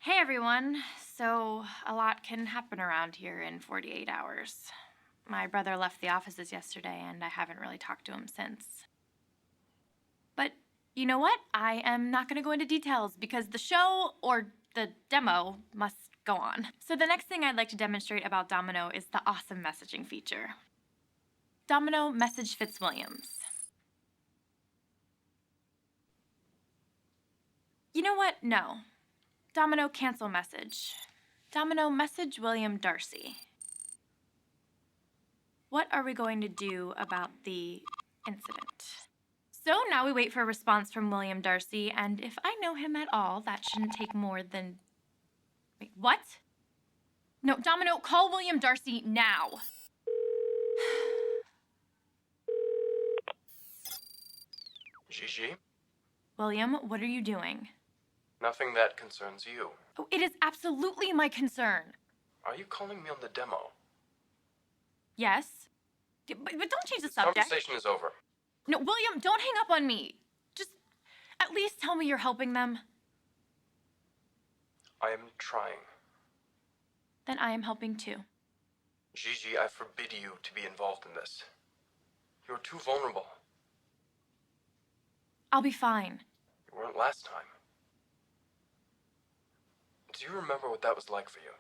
Hey everyone! So, a lot can happen around here in 48 hours. My brother left the offices yesterday and I haven't really talked to him since. But you know what? I am not going to go into details because the show, or the demo, must go on. So the next thing I'd like to demonstrate about Domino is the awesome messaging feature. Domino Message Fitzwilliams. You know what? No. Domino Cancel Message. Domino Message William Darcy. What are we going to do about the incident? So now we wait for a response from William Darcy, and if I know him at all, that shouldn't take more than... Wait, what? No, Domino, call William Darcy now. Gigi? William, what are you doing? Nothing that concerns you. Oh, it is absolutely my concern. Are you calling me on the demo? Yes? But don't change the This subject. conversation is over. No, William, don't hang up on me. Just at least tell me you're helping them. I am trying. Then I am helping too. Gigi, I forbid you to be involved in this. You're too vulnerable. I'll be fine. You weren't last time. Do you remember what that was like for you?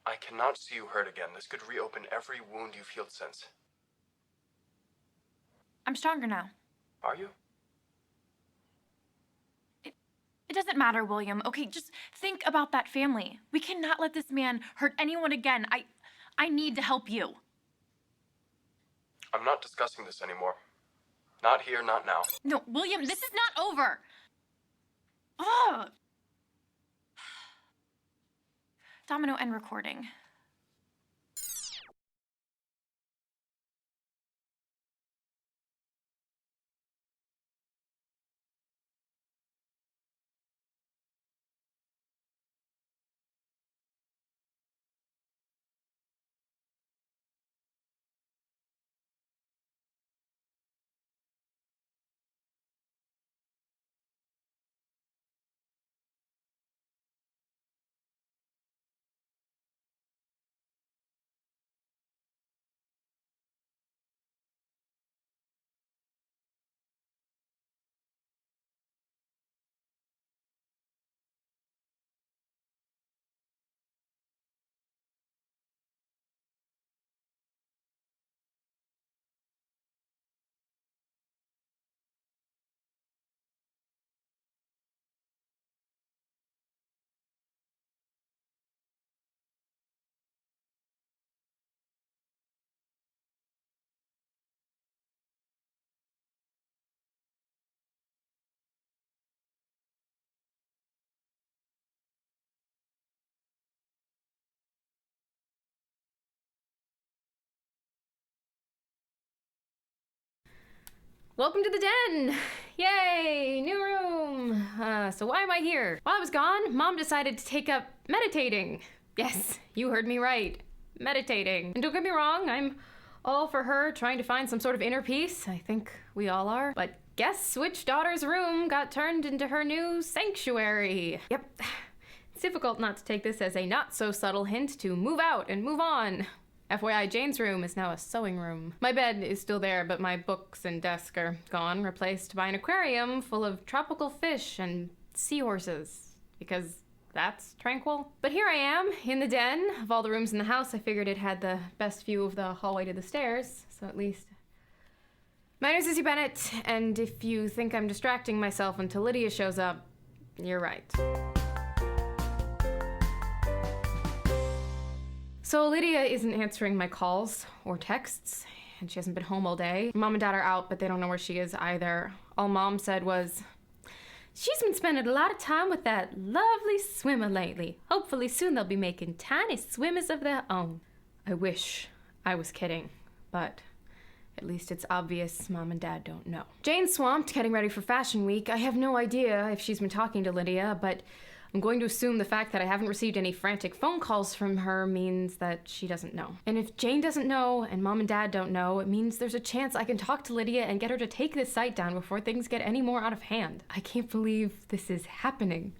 I cannot see you hurt again. This could reopen every wound you've healed since. I'm stronger now. Are you? It doesn't matter, William. Okay, just think about that family. We cannot let this man hurt anyone again. I need to help you. I'm not discussing this anymore. Not here, not now. No, William, this is not over. Ugh. Domino end recording. Welcome to the den! Yay! New room! So why am I here? While I was gone, Mom decided to take up meditating. Yes, you heard me right. Meditating. And don't get me wrong, I'm all for her trying to find some sort of inner peace. I think we all are. But guess which daughter's room got turned into her new sanctuary? Yep. It's difficult not to take this as a not-so-subtle hint to move out and move on. FYI, Jane's room is now a sewing room. My bed is still there, but my books and desk are gone, replaced by an aquarium full of tropical fish and seahorses, because that's tranquil. But here I am, in the den. Of all the rooms in the house, I figured it had the best view of the hallway to the stairs, so at least... My name's Lizzie Bennet, and if you think I'm distracting myself until Lydia shows up, you're right. So Lydia isn't answering my calls or texts, and she hasn't been home all day. Mom and Dad are out, but they don't know where she is either. All Mom said was, "She's been spending a lot of time with that lovely swimmer lately. Hopefully soon they'll be making tiny swimmers of their own." I wish I was kidding, but at least it's obvious Mom and Dad don't know. Jane's swamped getting ready for Fashion Week. I have no idea if she's been talking to Lydia, but I'm going to assume the fact that I haven't received any frantic phone calls from her means that she doesn't know. And if Jane doesn't know and Mom and Dad don't know, it means there's a chance I can talk to Lydia and get her to take this site down before things get any more out of hand. I can't believe this is happening.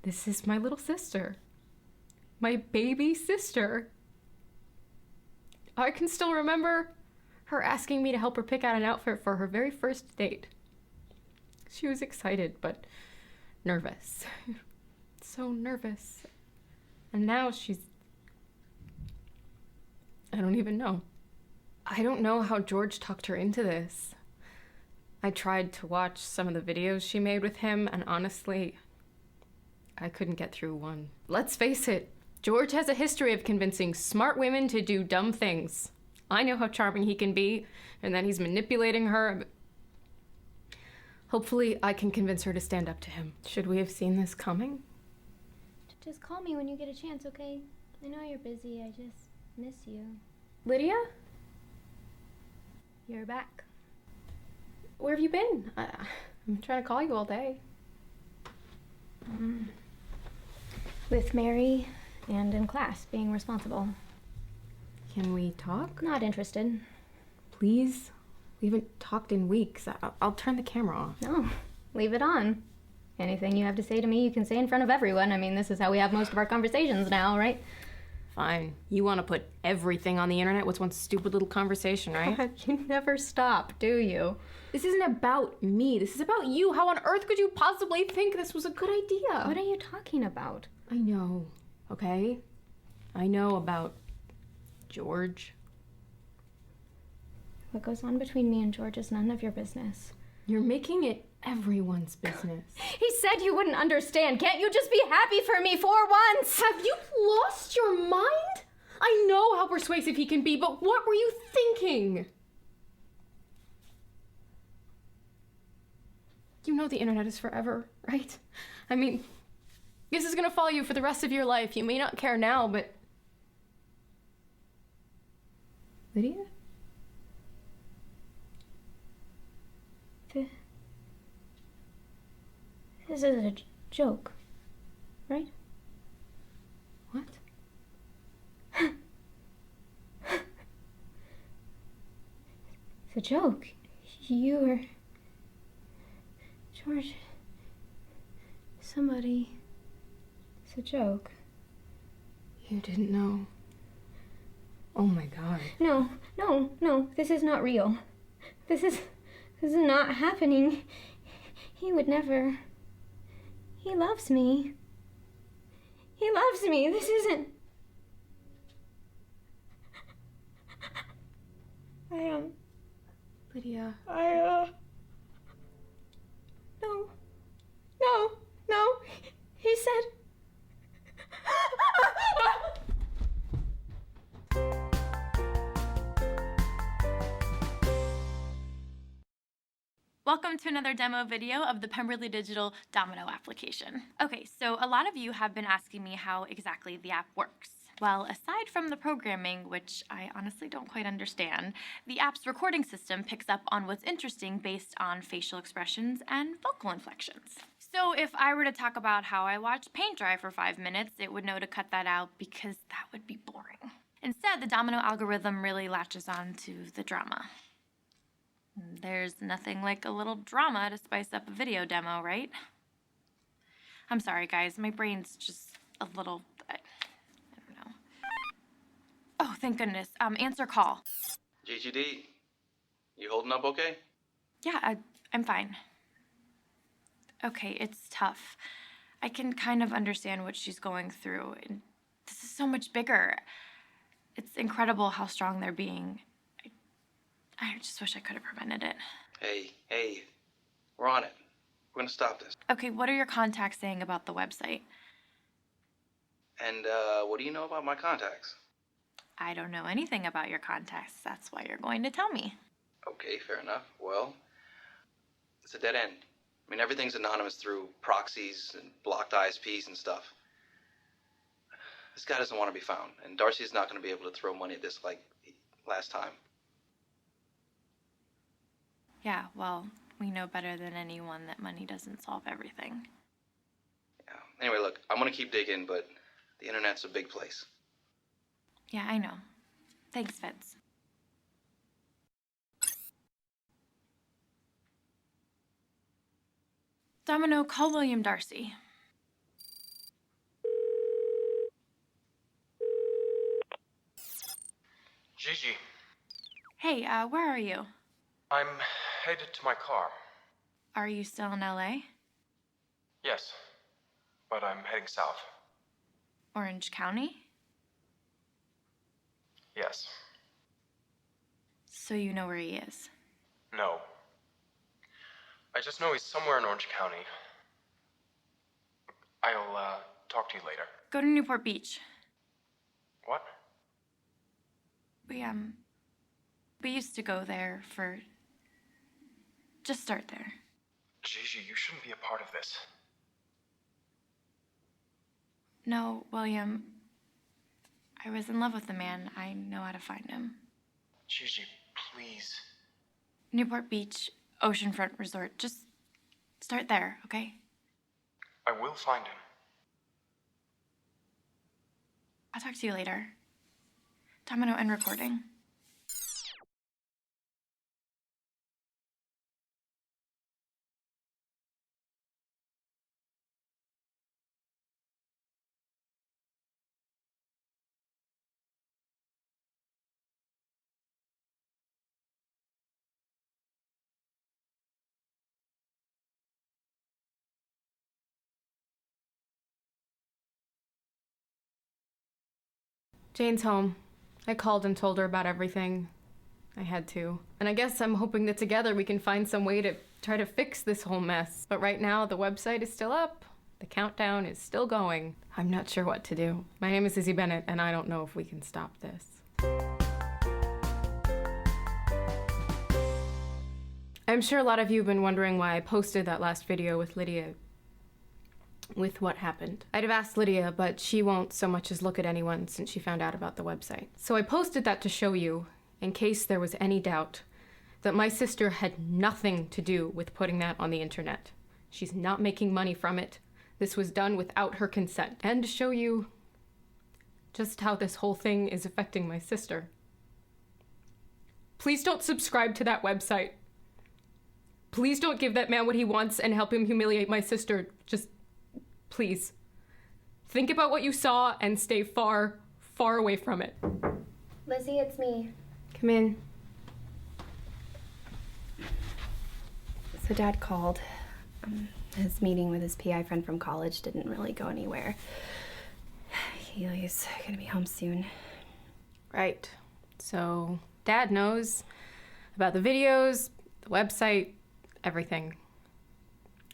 This is my little sister. My baby sister. I can still remember her asking me to help her pick out an outfit for her very first date. She was excited, but nervous. So nervous. And now she's... I don't even know. I don't know how George talked her into this. I tried to watch some of the videos she made with him, and honestly, I couldn't get through one. Let's face it, George has a history of convincing smart women to do dumb things. I know how charming he can be, and that he's manipulating her. Hopefully, I can convince her to stand up to him. Should we have seen this coming? Just call me when you get a chance, okay? I know you're busy, I just miss you. Lydia? You're back. Where have you been? I'm trying to call you all day. With Mary and in class, being responsible. Can we talk? Not interested. Please? We haven't talked in weeks. I'll turn the camera off. No, leave it on. Anything you have to say to me, you can say in front of everyone. I mean, this is how we have most of our conversations now, right? Fine. You want to put everything on the internet? What's one stupid little conversation, right? God, you never stop, do you? This isn't about me. This is about you. How on earth could you possibly think this was a good idea? What are you talking about? I know, okay? I know about George. What goes on between me and George is none of your business. You're making it everyone's business. He said you wouldn't understand. Can't you just be happy for me for once? Have you lost your mind? I know how persuasive he can be, but what were you thinking? You know the internet is forever, right? I mean, this is gonna follow you for the rest of your life. You may not care now, but... Lydia? This is a joke, right? What? It's a joke. You were... George... Somebody... It's a joke. You didn't know. Oh my god. No, this is not real. This is not happening. He would never... He loves me. He loves me. This isn't... Lydia. No. He said... Welcome to another demo video of the Pemberley Digital Domino application. Okay, so a lot of you have been asking me how exactly the app works. Well, aside from the programming, which I honestly don't quite understand, the app's recording system picks up on what's interesting based on facial expressions and vocal inflections. So if I were to talk about how I watch paint dry for 5 minutes, it would know to cut that out because that would be boring. Instead, the Domino algorithm really latches on to the drama. There's nothing like a little drama to spice up a video demo, right? I'm sorry, guys. My brain's just a little... I don't know. Oh, thank goodness. Answer call. GGD, you holding up okay? Yeah, I'm fine. Okay, it's tough. I can kind of understand what she's going through. And this is so much bigger. It's incredible how strong they're being. I just wish I could have prevented it. Hey, we're on it. We're gonna stop this. Okay, what are your contacts saying about the website? And, what do you know about my contacts? I don't know anything about your contacts. That's why you're going to tell me. Okay, fair enough. Well, it's a dead end. I mean, everything's anonymous through proxies and blocked ISPs and stuff. This guy doesn't want to be found, and Darcy's not gonna be able to throw money at this like last time. Yeah, well, we know better than anyone that money doesn't solve everything. Yeah. Anyway, look, I'm gonna keep digging, but the internet's a big place. Yeah, I know. Thanks, Fitz. Domino, call William Darcy. Hey, where are you? I'm headed to my car. Are you still in LA? Yes, but I'm heading south. Orange County? Yes. So you know where he is. No. I just know he's somewhere in Orange County. I'll, talk to you later. Go to Newport Beach. What? We used to go there for... Just start there. Gigi, you shouldn't be a part of this. No, William. I was in love with the man. I know how to find him. Gigi, please. Newport Beach, Oceanfront Resort. Just start there, okay? I will find him. I'll talk to you later. Domino and recording. Jane's home. I called and told her about everything. I had to. And I guess I'm hoping that together we can find some way to try to fix this whole mess. But right now, the website is still up. The countdown is still going. I'm not sure what to do. My name is Lizzie Bennet, and I don't know if we can stop this. I'm sure a lot of you have been wondering why I posted that last video with Lydia with what happened. I'd have asked Lydia, but she won't so much as look at anyone since she found out about the website. So I posted that to show you, in case there was any doubt, that my sister had nothing to do with putting that on the internet. She's not making money from it. This was done without her consent. And to show you just how this whole thing is affecting my sister. Please don't subscribe to that website. Please don't give that man what he wants and help him humiliate my sister. Just please. Think about what you saw and stay far, far away from it. Lizzie, it's me. Come in. So Dad called. His meeting with his PI friend from college didn't really go anywhere. He's gonna be home soon. Right. So Dad knows about the videos, the website, everything.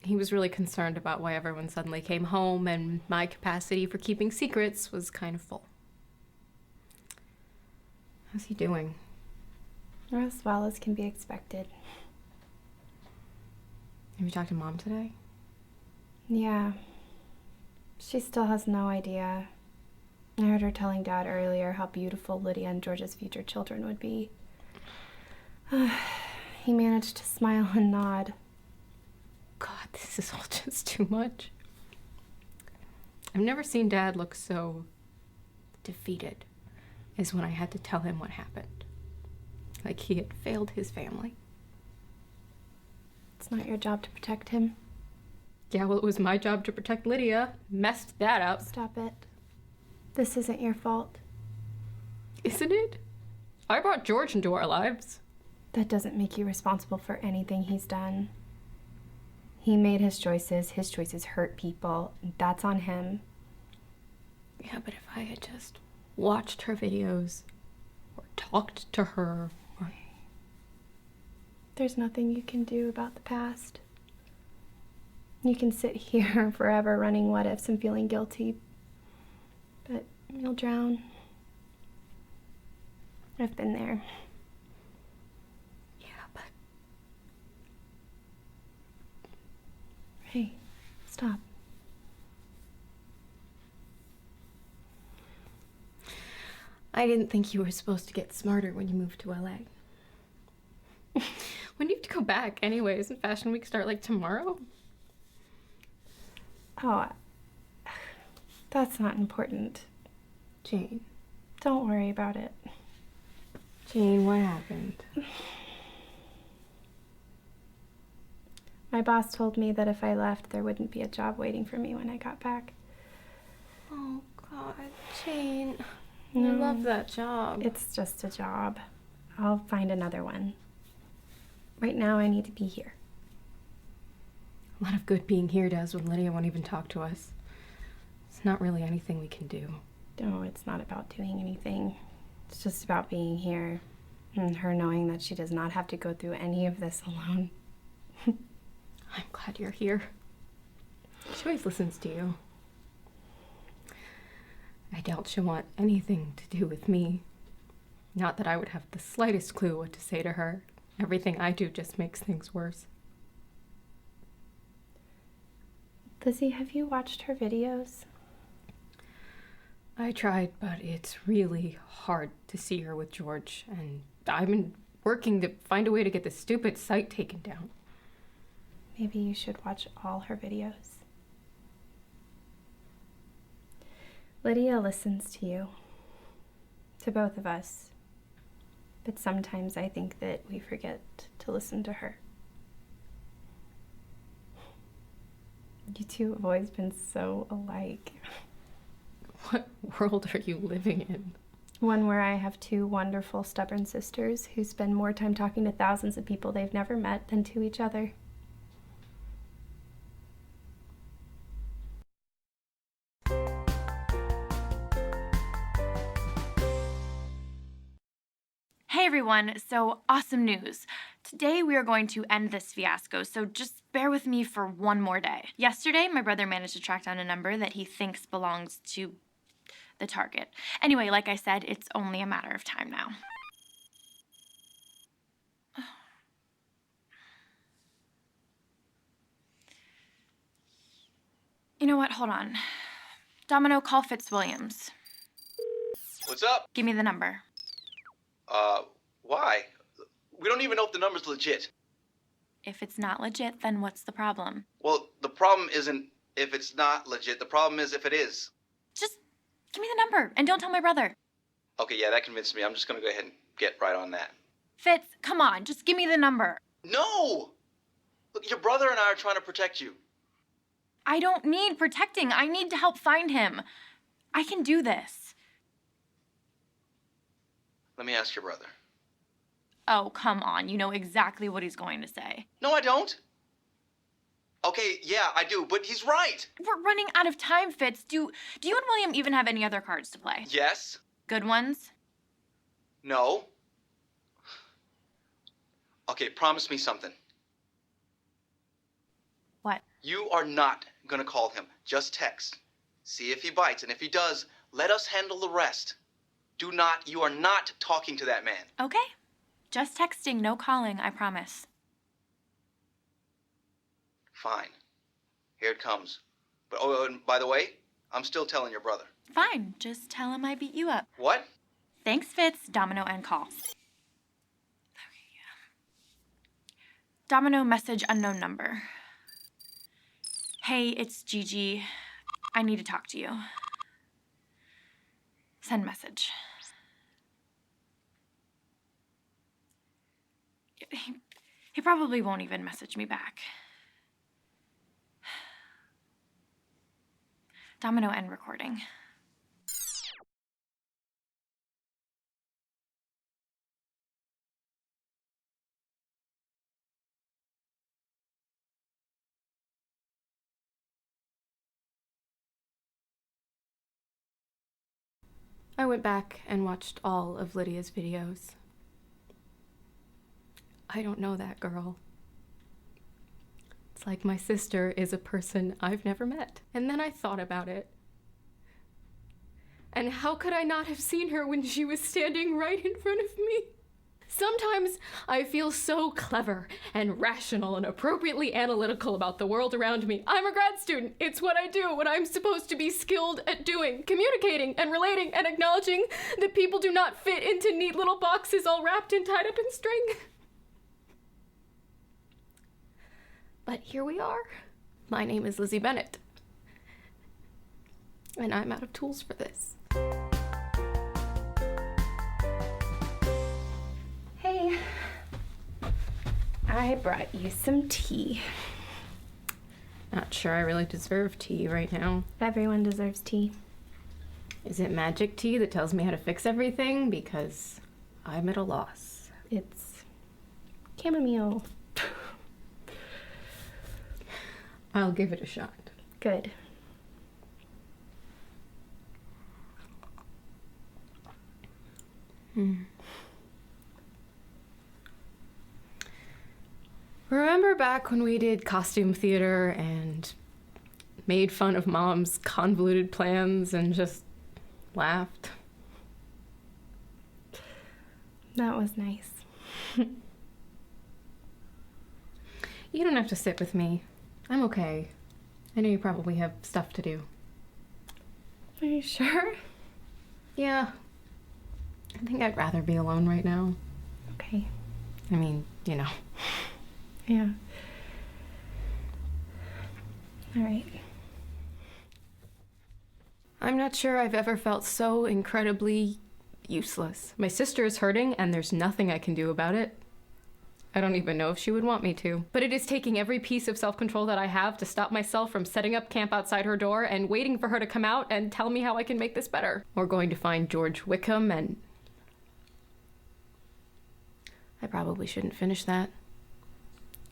He was really concerned about why everyone suddenly came home, and my capacity for keeping secrets was kind of full. How's he doing? As well as can be expected. Have you talked to Mom today? Yeah. She still has no idea. I heard her telling Dad earlier how beautiful Lydia and George's future children would be. He managed to smile and nod. God, this is all just too much. I've never seen Dad look so defeated as when I had to tell him what happened. Like he had failed his family. It's not your job to protect him. Yeah, well, it was my job to protect Lydia. Messed that up. Stop it. This isn't your fault. Isn't it? I brought George into our lives. That doesn't make you responsible for anything he's done. He made his choices. His choices hurt people. That's on him. Yeah, but if I had just watched her videos or talked to her or... There's nothing you can do about the past. You can sit here forever running what ifs and feeling guilty, but you'll drown. I've been there. Yeah, but... Hey, stop. I didn't think you were supposed to get smarter when you moved to LA. When do you have to go back anyway? Isn't Fashion Week start like tomorrow? Oh, that's not important. Jane. Don't worry about it. Jane, what happened? My boss told me that if I left, there wouldn't be a job waiting for me when I got back. Oh, God, Jane. I No. love that job. It's just a job. I'll find another one. Right now, I need to be here. A lot of good being here does when Lydia won't even talk to us. It's not really anything we can do. No, it's not about doing anything. It's just about being here and her knowing that she does not have to go through any of this alone. I'm glad you're here. She always listens to you. I doubt she'll want anything to do with me. Not that I would have the slightest clue what to say to her. Everything I do just makes things worse. Lizzie, have you watched her videos? I tried, but it's really hard to see her with George, and I've been working to find a way to get this stupid site taken down. Maybe you should watch all her videos. Lydia listens to you, to both of us, but sometimes I think that we forget to listen to her. You two have always been so alike. What world are you living in? One where I have two wonderful, stubborn sisters who spend more time talking to thousands of people they've never met than to each other. Hey everyone, so awesome news. Today we are going to end this fiasco, so just bear with me for one more day. Yesterday, my brother managed to track down a number that he thinks belongs to the target. Anyway, like I said, it's only a matter of time now. You know what? Hold on. Domino, call Fitzwilliams. What's up? Give me the number. Why? We don't even know if the number's legit. If it's not legit, then what's the problem? Well, the problem isn't if it's not legit. The problem is if it is. Just give me the number and don't tell my brother. Okay, yeah, that convinced me. I'm just gonna go ahead and get right on that. Fitz, come on, just give me the number. No! Look, your brother and I are trying to protect you. I don't need protecting. I need to help find him. I can do this. Let me ask your brother. Oh, come on. You know exactly what he's going to say. No, I don't. Okay, yeah, I do, but he's right. We're running out of time, Fitz. Do you and William even have any other cards to play? Yes. Good ones? No. Okay, promise me something. What? You are not gonna call him. Just text. See if he bites, and if he does, let us handle the rest. You are not talking to that man. Okay. Just texting, no calling, I promise. Fine. Here it comes. But, oh, and by the way, I'm still telling your brother. Fine. Just tell him I beat you up. What? Thanks, Fitz. Domino and call. Domino message unknown number. Hey, it's Gigi. I need to talk to you. Send message. He probably won't even message me back. Domino end recording. I went back and watched all of Lydia's videos. I don't know that girl. It's like my sister is a person I've never met. And then I thought about it. And how could I not have seen her when she was standing right in front of me? Sometimes I feel so clever and rational and appropriately analytical about the world around me. I'm a grad student. It's what I do, what I'm supposed to be skilled at doing, communicating and relating and acknowledging that people do not fit into neat little boxes all wrapped and tied up in string. But here we are. My name is Lizzie Bennet. And I'm out of tools for this. Hey, I brought you some tea. Not sure I really deserve tea right now. Everyone deserves tea. Is it magic tea that tells me how to fix everything? Because I'm at a loss. It's chamomile. I'll give it a shot. Good. Remember back when we did costume theater and made fun of Mom's convoluted plans and just laughed? That was nice. You don't have to sit with me. I'm okay. I know you probably have stuff to do. Are you sure? Yeah. I think I'd rather be alone right now. Okay. I mean, you know. Yeah. All right. I'm not sure I've ever felt so incredibly useless. My sister is hurting and there's nothing I can do about it. I don't even know if she would want me to. But it is taking every piece of self-control that I have to stop myself from setting up camp outside her door and waiting for her to come out and tell me how I can make this better. Or going to find George Wickham and... I probably shouldn't finish that.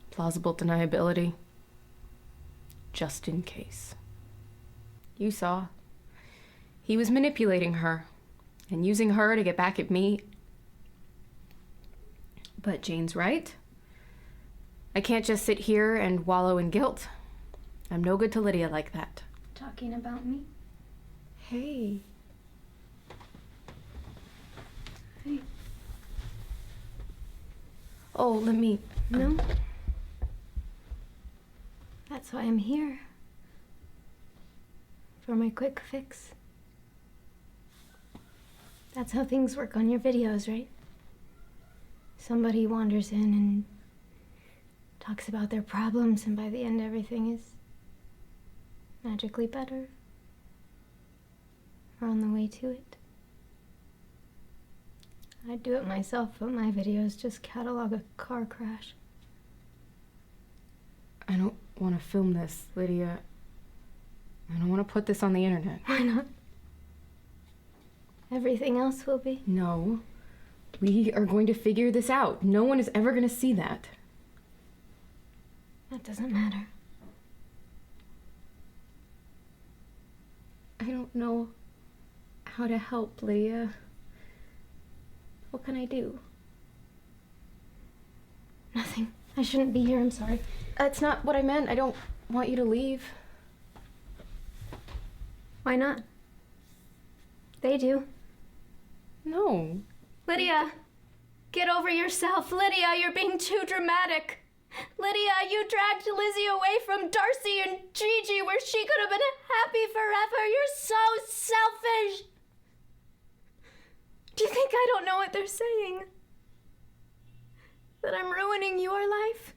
Plausible deniability. Just in case. You saw. He was manipulating her and using her to get back at me. But Jane's right. I can't just sit here and wallow in guilt. I'm no good to Lydia like that. Talking about me? Hey. Hey. Oh, let me... No? That's why I'm here. For my quick fix. That's how things work on your videos, right? Somebody wanders in and talks about their problems, and by the end everything is magically better. Or on the way to it. I'd do it myself, but my videos just catalog a car crash. I don't want to film this, Lydia. I don't want to put this on the internet. Why not? Everything else will be. No. We are going to figure this out. No one is ever going to see that. That doesn't matter. I don't know how to help, Lydia. What can I do? Nothing. I shouldn't be here, I'm sorry. That's not what I meant. I don't want you to leave. Why not? They do. No. Lydia! Get over yourself. Lydia, you're being too dramatic. Lydia, you dragged Lizzie away from Darcy and Gigi where she could have been happy forever. You're so selfish. Do you think I don't know what they're saying? That I'm ruining your life?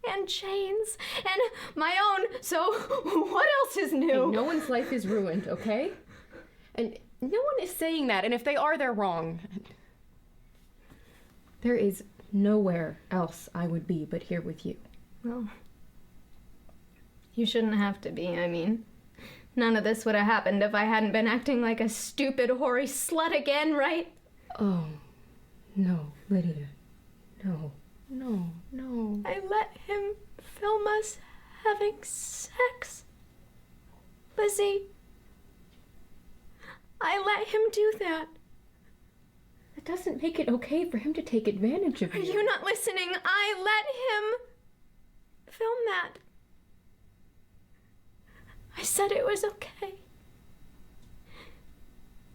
And Jane's? And my own? So what else is new? Hey, no one's life is ruined, okay? And no one is saying that, and if they are, they're wrong. There is nowhere else I would be but here with you. Well, you shouldn't have to be, I mean. None of this would have happened if I hadn't been acting like a stupid, hoary slut again, right? Oh, no, Lydia. No, no, no. I let him film us having sex. Lizzie, I let him do that. That doesn't make it okay for him to take advantage of Are you. you not listening? I let him film that. I said it was okay.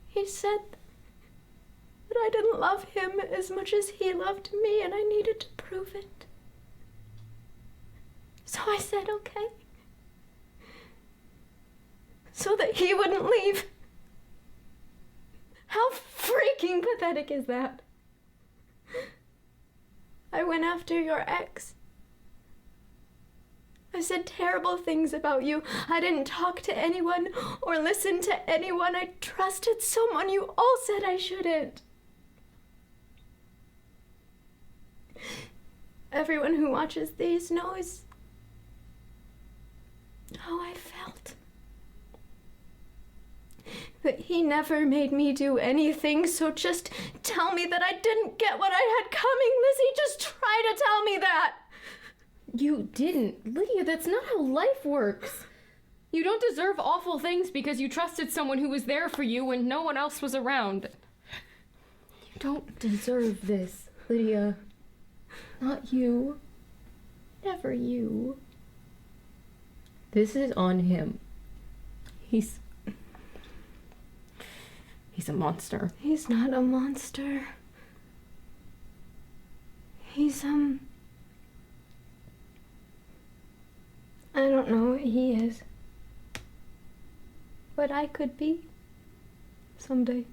He said that I didn't love him as much as he loved me, and I needed to prove it. So I said okay. So that he wouldn't leave. How freaking pathetic is that? I went after your ex. I said terrible things about you. I didn't talk to anyone or listen to anyone. I trusted someone you all said I shouldn't. Everyone who watches these knows how I felt. That He never made me do anything, so just tell me that I didn't get what I had coming, Lizzie. Just try to tell me that. You didn't. Lydia, that's not how life works. You don't deserve awful things because you trusted someone who was there for you when no one else was around. You don't deserve this, Lydia. Not you. Never you. This is on him. He's a monster. He's not a monster. He's, I don't know what he is. But I could be. Someday.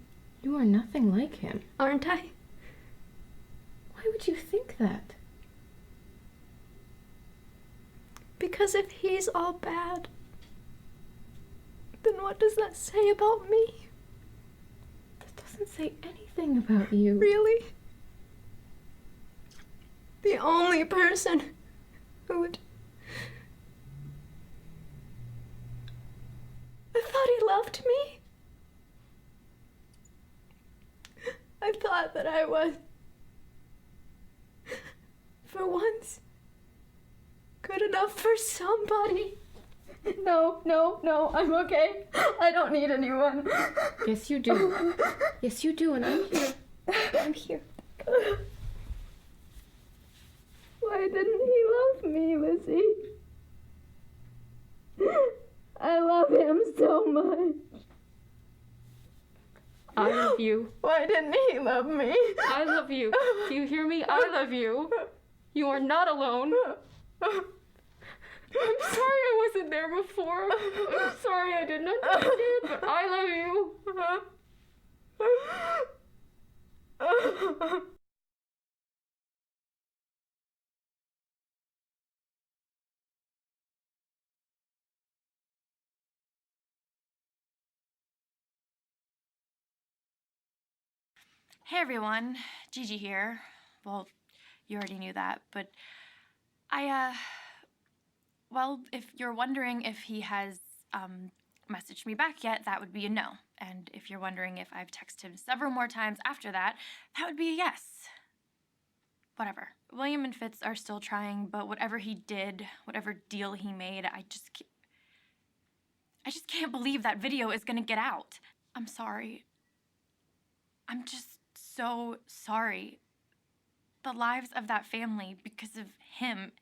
You are nothing like him. Aren't I? Why would you think that? Because if he's all bad, then what does that say about me? That doesn't say anything about you. Really? The only person who would... I thought he loved me. I thought that I was, for once, good enough for somebody. No, I'm okay. I don't need anyone. Yes, you do. Yes, you do, and I'm here. I'm here. Why didn't he love me, Lizzie? I love him so much. I love you. Why didn't he love me? I love you. Do you hear me? I love you. You are not alone. I'm sorry I wasn't there before. I'm sorry I didn't understand, but I love you. Hey everyone, Gigi here. Well, you already knew that, but well, if you're wondering if he has messaged me back yet, that would be a no. And if you're wondering if I've texted him several more times after that, that would be a yes. Whatever. William and Fitz are still trying, but whatever he did, whatever deal he made, I just can't believe that video is gonna get out. I'm sorry. I'm just so sorry. The lives of that family, because of him.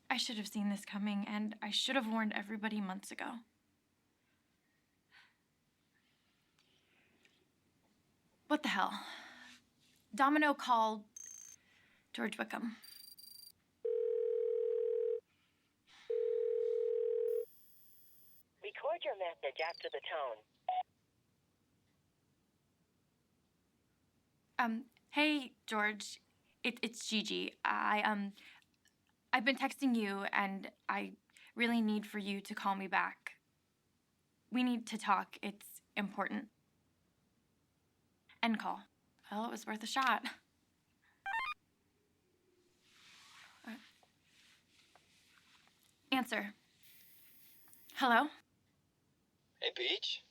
I should have seen this coming, and I should have warned everybody months ago. What the hell? Domino called George Wickham. Record your message after the tone. Hey, George. It's Gigi. I've been texting you, and I really need for you to call me back. We need to talk. It's important. End call. Well, it was worth a shot. Answer. Hello? Hey, Peach.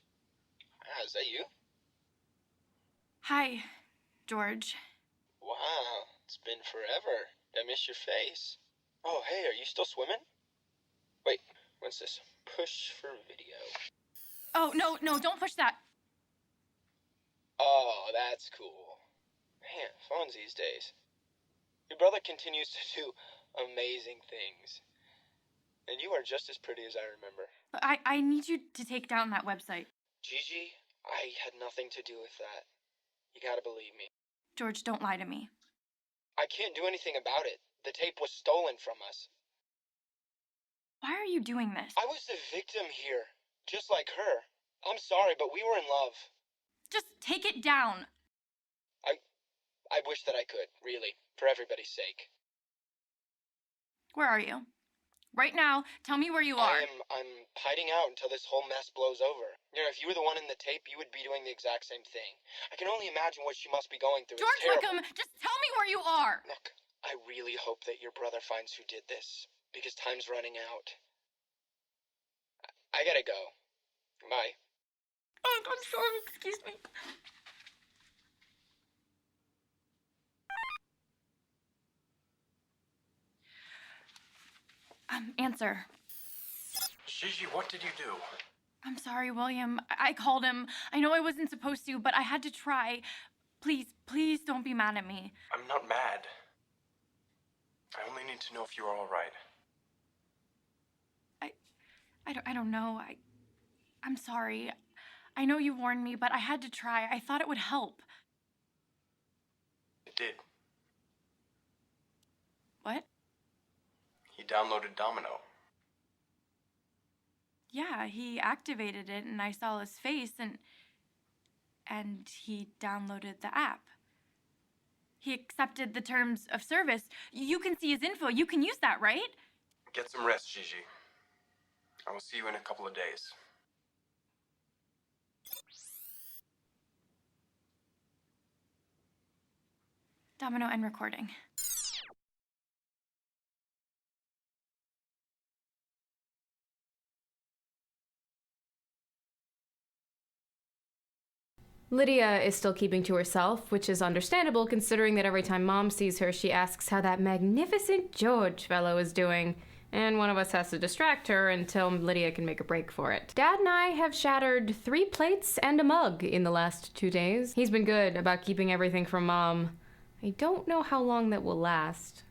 Is that you? Hi, George. Wow, it's been forever. I miss your face. Oh, hey, are you still swimming? Wait, what's this? Push for video. Oh, no, don't push that. Oh, that's cool. Man, phones these days. Your brother continues to do amazing things. And you are just as pretty as I remember. I need you to take down that website. Gigi, I had nothing to do with that. You gotta believe me. George, don't lie to me. I can't do anything about it. The tape was stolen from us. Why are you doing this? I was the victim here, just like her. I'm sorry, but we were in love. Just take it down. I wish that I could, really, for everybody's sake. Where are you? Right now, tell me where you are. I'm hiding out until this whole mess blows over. You know, if you were the one in the tape, you would be doing the exact same thing. I can only imagine what she must be going through. George It's terrible. Wickham, just tell me where you are. Look, I really hope that your brother finds who did this, because time's running out. I gotta go. Bye. Oh, I'm sorry. Excuse me. Answer. Gigi, what did you do? I'm sorry, William. I called him. I know I wasn't supposed to, but I had to try. Please, please don't be mad at me. I'm not mad. I only need to know if you're all right. I don't know. I'm sorry. I know you warned me, but I had to try. I thought it would help. It did. What? He downloaded Domino. Yeah, he activated it and I saw his face and he downloaded the app. He accepted the terms of service. You can see his info. You can use that, right? Get some rest, Gigi. I will see you in a couple of days. Domino and recording. Lydia is still keeping to herself, which is understandable considering that every time Mom sees her, she asks how that magnificent George fellow is doing, and one of us has to distract her until Lydia can make a break for it. Dad and I have shattered 3 plates and a mug in the last 2 days. He's been good about keeping everything from Mom. I don't know how long that will last.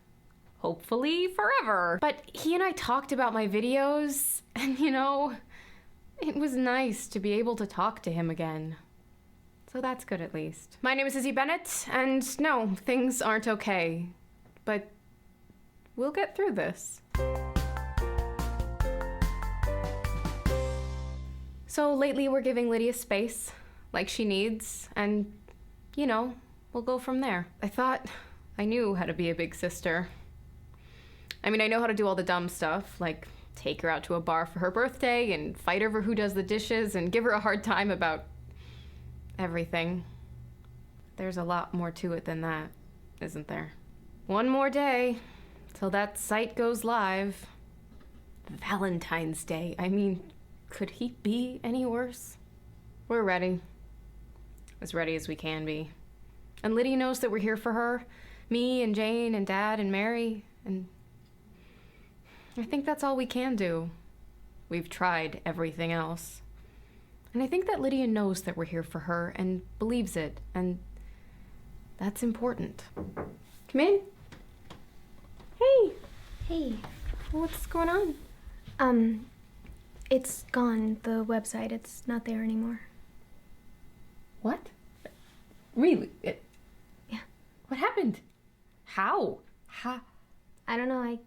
Hopefully forever. But he and I talked about my videos, and it was nice to be able to talk to him again. So that's good at least. My name is Lizzie Bennet, and no, things aren't okay. But we'll get through this. So lately we're giving Lydia space, like she needs, and, we'll go from there. I thought I knew how to be a big sister. I mean, I know how to do all the dumb stuff, like take her out to a bar for her birthday and fight over who does the dishes and give her a hard time about everything. There's a lot more to it than that, isn't there? One more day till that site goes live. Valentine's Day. I mean, could he be any worse? We're ready. As ready as we can be. And Lydia knows that we're here for her. Me and Jane and Dad and Mary. And I think that's all we can do. We've tried everything else. And I think that Lydia knows that we're here for her and believes it, and that's important. Come in. Hey. Hey. What's going on? It's gone, the website. It's not there anymore. What? Really? Yeah. What happened? How? I don't know,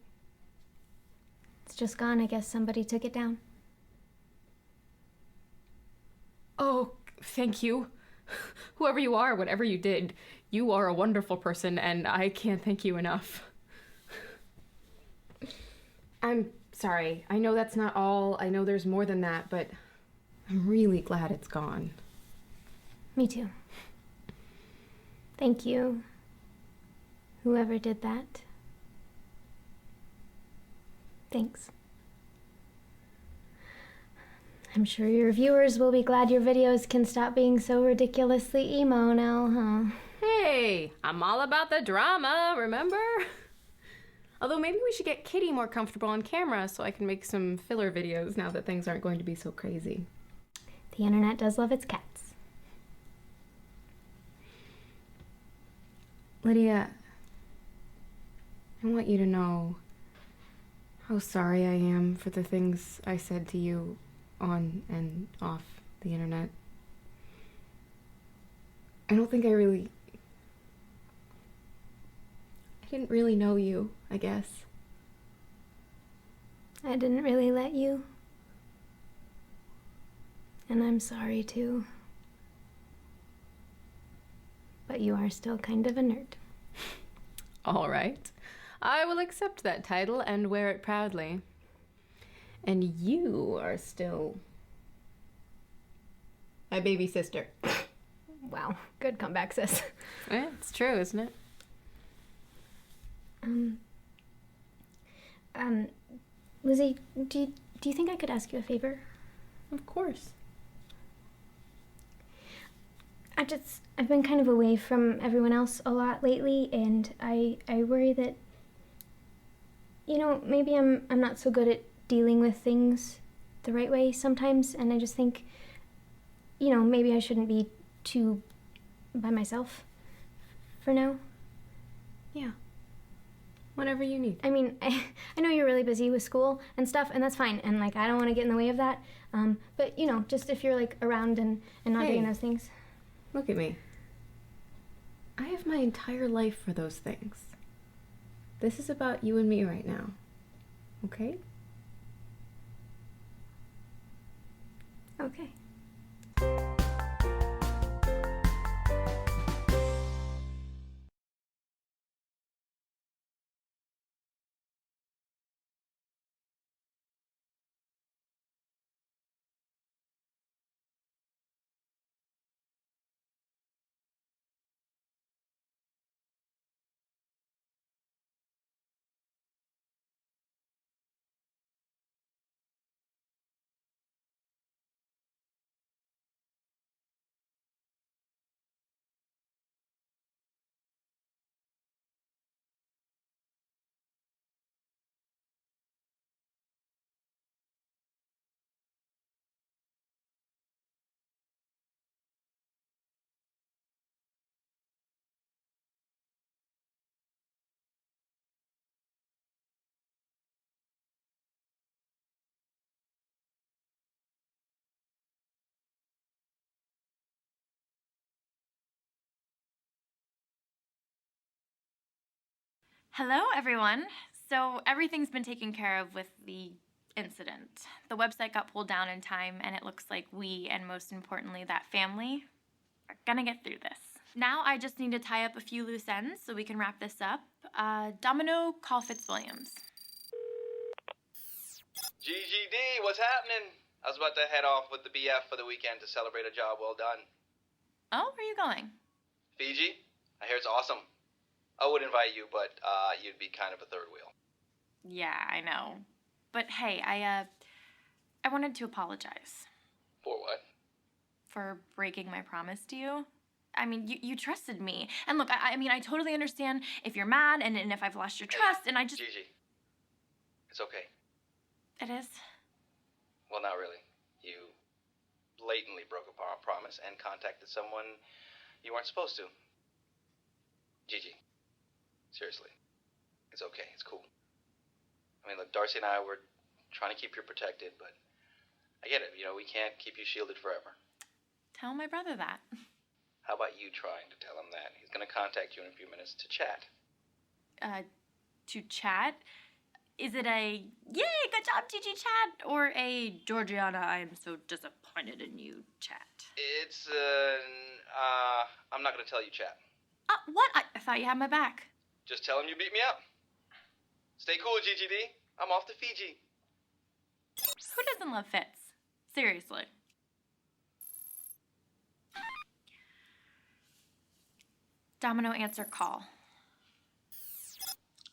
It's just gone. I guess somebody took it down. Oh, thank you. Whoever you are, whatever you did, you are a wonderful person, and I can't thank you enough. I'm sorry. I know that's not all. I know there's more than that, but I'm really glad it's gone. Me too. Thank you, whoever did that. Thanks. I'm sure your viewers will be glad your videos can stop being so ridiculously emo now, huh? Hey, I'm all about the drama, remember? Although maybe we should get Kitty more comfortable on camera so I can make some filler videos now that things aren't going to be so crazy. The internet does love its cats. Lydia, I want you to know how sorry I am for the things I said to you on and off the internet. I don't think I didn't really know you, I guess. I didn't really let you. And I'm sorry too. But you are still kind of a nerd. All right. I will accept that title and wear it proudly. And you are still my baby sister. Wow, good comeback, sis. Yeah, it's true, isn't it? Lizzie, do you think I could ask you a favor? Of course. I've been kind of away from everyone else a lot lately, and I worry that, maybe I'm not so good at dealing with things the right way sometimes, and I just think, maybe I shouldn't be too by myself for now. Yeah. Whatever you need. I mean, I know you're really busy with school and stuff, and that's fine, and, like, I don't want to get in the way of that, but, just if you're, like, around and not doing those things. Look at me. I have my entire life for those things. This is about you and me right now. Okay? Okay. Hello, everyone. So everything's been taken care of with the incident. The website got pulled down in time, and it looks like we, and most importantly, that family, are gonna get through this. Now I just need to tie up a few loose ends so we can wrap this up. Domino, call Fitzwilliams. GGD, what's happening? I was about to head off with the BF for the weekend to celebrate a job well done. Oh, where are you going? Fiji? I hear it's awesome. I would invite you, but you'd be kind of a third wheel. Yeah, I know. But hey, I wanted to apologize. For what? For breaking my promise to you. I mean, you trusted me. And look, I mean, I totally understand if you're mad and if I've lost your trust, and I just... Gigi, it's okay. It is? Well, not really. You blatantly broke a promise and contacted someone you weren't supposed to. Gigi, seriously, it's okay. It's cool. I mean, look, Darcy and I were trying to keep you protected, but I get it. We can't keep you shielded forever. Tell my brother that. How about you trying to tell him that? He's going to contact you in a few minutes to chat. To chat? Is it a, yay, good job, Gigi chat? Or a, Georgiana, I am so disappointed in you chat? It's, I'm not going to tell you chat. What? I thought you had my back. Just tell him you beat me up. Stay cool, GGD. I'm off to Fiji. Who doesn't love Fitz? Seriously. Domino, answer call.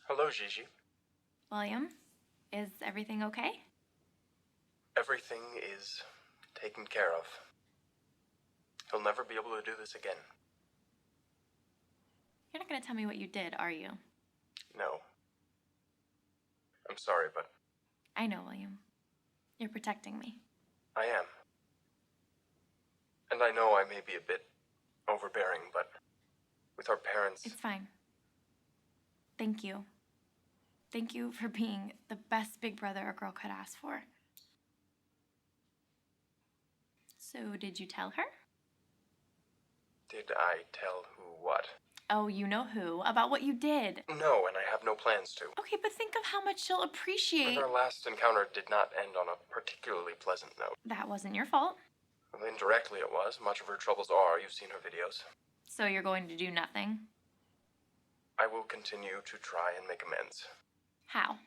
Hello, Gigi. William, is everything okay? Everything is taken care of. He'll never be able to do this again. You're not going to tell me what you did, are you? No. I'm sorry, but I know, William. You're protecting me. I am. And I know I may be a bit overbearing, but with our parents... It's fine. Thank you. Thank you for being the best big brother a girl could ask for. So, did you tell her? Did I tell who what? Oh, you know who. About what you did. No, and I have no plans to. Okay, but think of how much she'll appreciate... And our last encounter did not end on a particularly pleasant note. That wasn't your fault. Well, indirectly it was. Much of her troubles are. You've seen her videos. So you're going to do nothing? I will continue to try and make amends. How?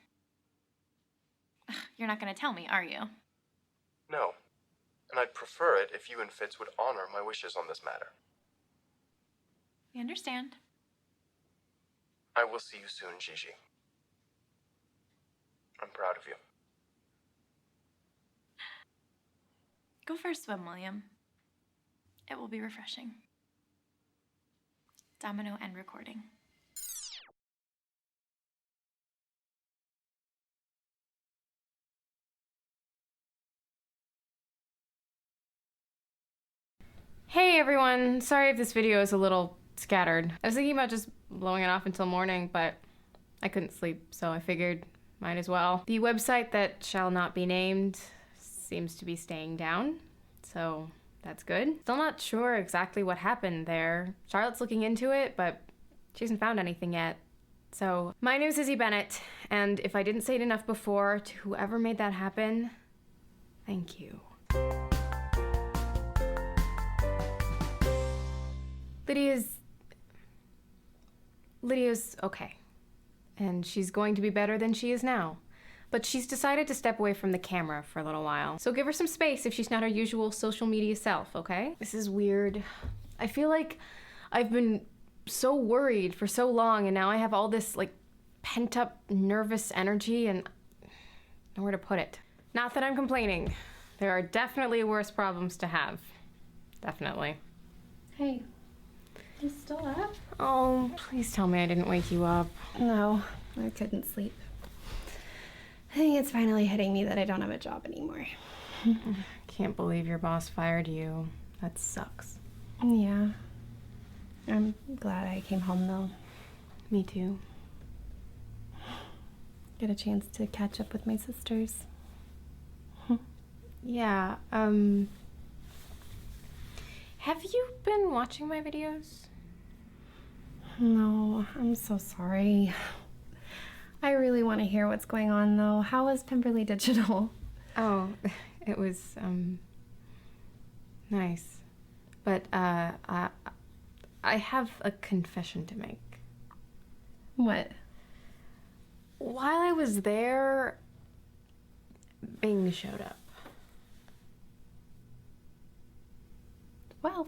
You're not going to tell me, are you? No. And I'd prefer it if you and Fitz would honor my wishes on this matter. We understand. I will see you soon, Gigi. I'm proud of you. Go for a swim, William. It will be refreshing. Domino end recording. Hey everyone, sorry if this video is a little scattered. I was thinking about just blowing it off until morning, but I couldn't sleep, so I figured might as well. The website that shall not be named seems to be staying down, so that's good. Still not sure exactly what happened there. Charlotte's looking into it, but she hasn't found anything yet. So, my name's Lizzie Bennet, and if I didn't say it enough before, to whoever made that happen, thank you. Lydia's okay. And she's going to be better than she is now. But she's decided to step away from the camera for a little while. So give her some space if she's not her usual social media self, okay? This is weird. I feel like I've been so worried for so long, and now I have all this, like, pent-up nervous energy and nowhere to put it. Not that I'm complaining. There are definitely worse problems to have. Definitely. Hey, you still up? Oh, please tell me I didn't wake you up. No, I couldn't sleep. I think it's finally hitting me that I don't have a job anymore. Can't believe your boss fired you. That sucks. Yeah. I'm glad I came home though. Me too. Get a chance to catch up with my sisters. Yeah, have you been watching my videos? No, I'm so sorry. I really want to hear what's going on though. How was Pemberley Digital? Oh, it was, nice. But, I have a confession to make. What? While I was there, Bing showed up. Well,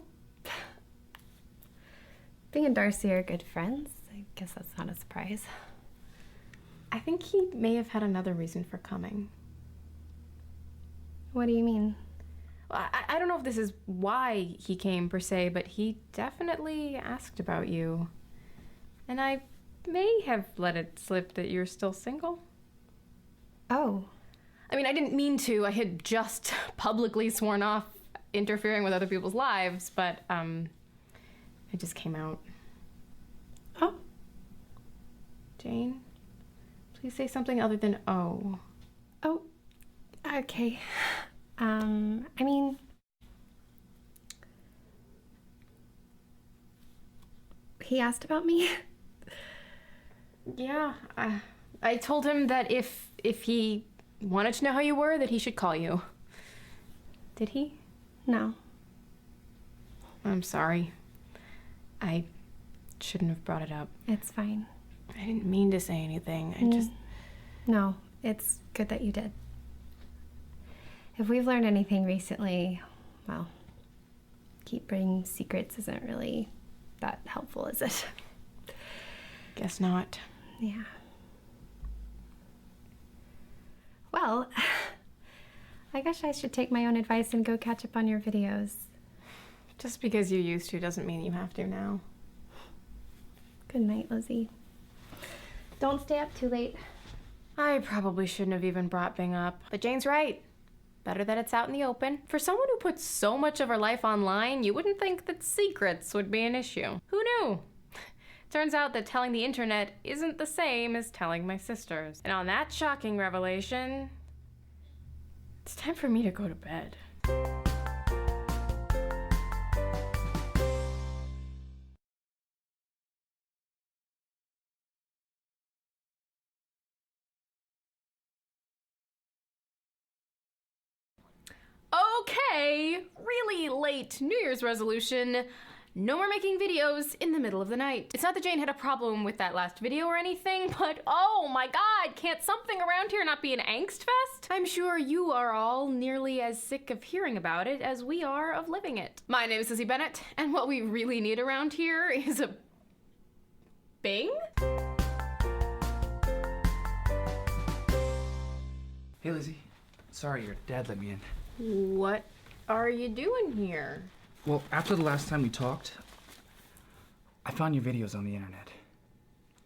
Bing and Darcy are good friends. I guess that's not a surprise. I think he may have had another reason for coming. What do you mean? Well, I don't know if this is why he came per se, but he definitely asked about you. And I may have let it slip that you're still single. Oh. I mean, I didn't mean to. I had just publicly sworn off interfering with other people's lives, but it just came out. Oh. Jane, please say something other than oh. Oh. Okay. I mean, he asked about me. Yeah, I told him that if he wanted to know how you were, that he should call you. Did he? No. I'm sorry. I shouldn't have brought it up. It's fine. I didn't mean to say anything. I just... No, it's good that you did. If we've learned anything recently, well, keeping secrets isn't really that helpful, is it? Guess not. Yeah. Well, I guess I should take my own advice and go catch up on your videos. Just because you used to doesn't mean you have to now. Good night, Lizzie. Don't stay up too late. I probably shouldn't have even brought Bing up. But Jane's right. Better that it's out in the open. For someone who puts so much of her life online, you wouldn't think that secrets would be an issue. Who knew? Turns out that telling the internet isn't the same as telling my sisters. And on that shocking revelation, it's time for me to go to bed. Okay, really late New Year's resolution. No more making videos in the middle of the night. It's not that Jane had a problem with that last video or anything, but oh my god, can't something around here not be an angst fest? I'm sure you are all nearly as sick of hearing about it as we are of living it. My name is Lizzie Bennet, and what we really need around here is a Bing? Hey, Lizzie. Sorry, your dad let me in. What are you doing here? Well, after the last time we talked, I found your videos on the internet.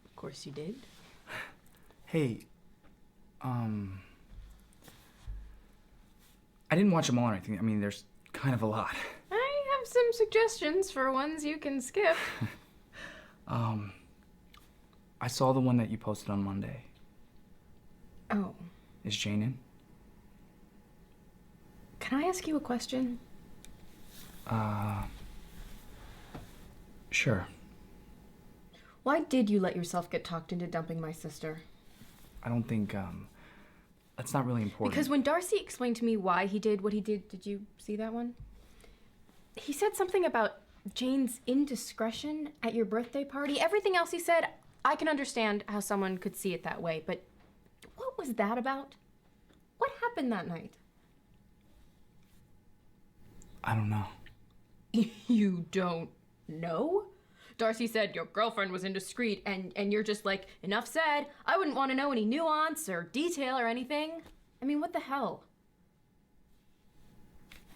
Of course you did. Hey, I didn't watch them all or anything. I mean, there's kind of a lot. I have some suggestions for ones you can skip. I saw the one that you posted on Monday. Oh. Is Jane in? Can I ask you a question? Sure. Why did you let yourself get talked into dumping my sister? I don't think, that's not really important. Because when Darcy explained to me why he did what he did you see that one? He said something about Jane's indiscretion at your birthday party. Everything else he said, I can understand how someone could see it that way, but what was that about? What happened that night? I don't know. You don't know? Darcy said your girlfriend was indiscreet, and you're just like, enough said. I wouldn't want to know any nuance or detail or anything. I mean, what the hell?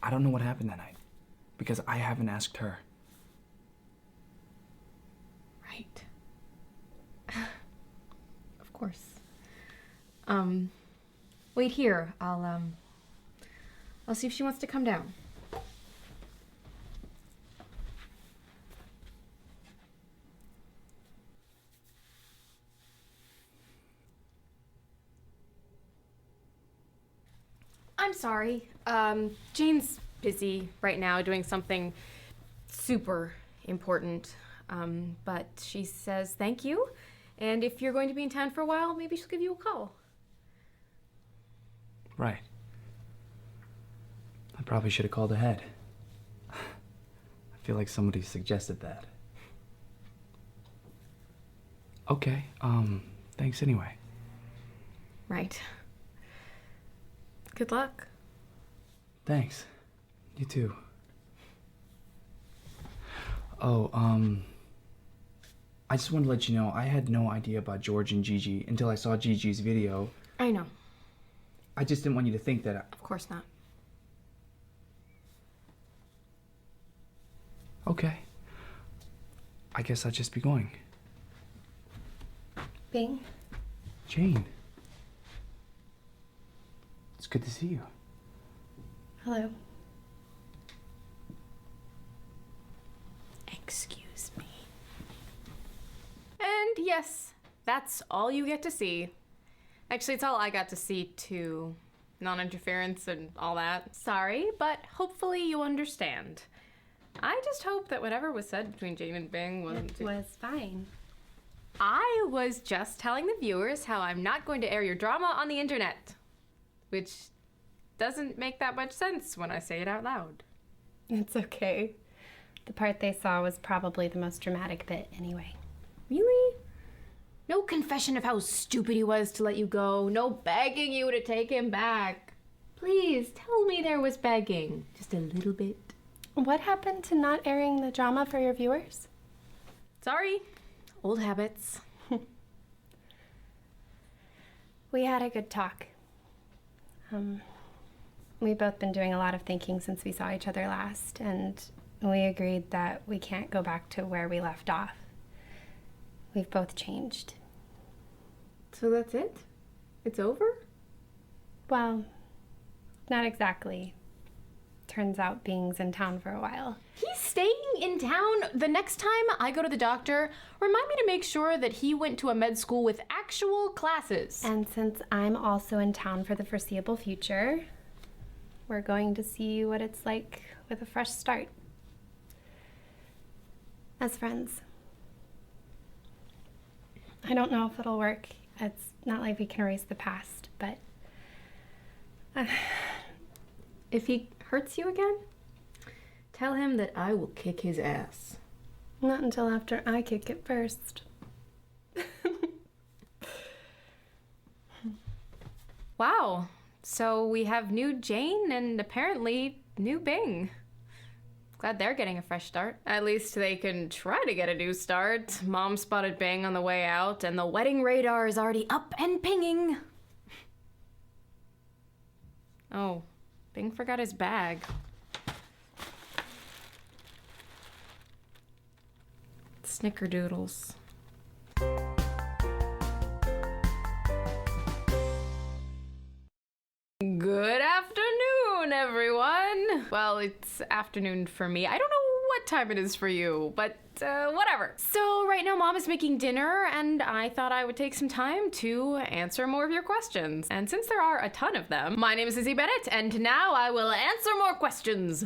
I don't know what happened that night. Because I haven't asked her. Right. Of course. Wait here. I'll see if she wants to come down. I'm sorry. Jane's busy right now doing something super important. But she says thank you. And if you're going to be in town for a while, maybe she'll give you a call. Right. I probably should have called ahead. I feel like somebody suggested that. Okay, thanks anyway. Right. Good luck. Thanks. You too. Oh, I just wanted to let you know, I had no idea about George and Gigi until I saw Gigi's video. I know. I just didn't want you to think that Of course not. Okay. I guess I'll just be going. Bing? Jane. It's good to see you. Hello. Excuse me. And yes, that's all you get to see. Actually, it's all I got to see too. Non-interference and all that. Sorry, but hopefully you understand. I just hope that whatever was said between Jane and Bing wasn't It was fine. I was just telling the viewers how I'm not going to air your drama on the internet. Which doesn't make that much sense when I say it out loud. It's okay. The part they saw was probably the most dramatic bit anyway. Really? No confession of how stupid he was to let you go. No begging you to take him back. Please, tell me there was begging. Just a little bit. What happened to not airing the drama for your viewers? Sorry. Old habits. We had a good talk. We've both been doing a lot of thinking since we saw each other last, and we agreed that we can't go back to where we left off. We've both changed. So that's it? It's over? Well, not exactly. Turns out Bing's in town for a while. He's staying in town? The next time I go to the doctor, remind me to make sure that he went to a med school with actual classes. And since I'm also in town for the foreseeable future, we're going to see what it's like with a fresh start. As friends. I don't know if it'll work. It's not like we can erase the past, but... If he hurts you again, tell him that I will kick his ass. Not until after I kick it first. Wow. So we have new Jane and apparently new Bing. Glad they're getting a fresh start. At least they can try to get a new start. Mom spotted Bing on the way out, and the wedding radar is already up and pinging. Oh, Bing forgot his bag. It's Snickerdoodles. Good afternoon, everyone! Well, it's afternoon for me. I don't know what time it is for you, but whatever. So right now Mom is making dinner, and I thought I would take some time to answer more of your questions. And since there are a ton of them, my name is Lizzie Bennet, and now I will answer more questions.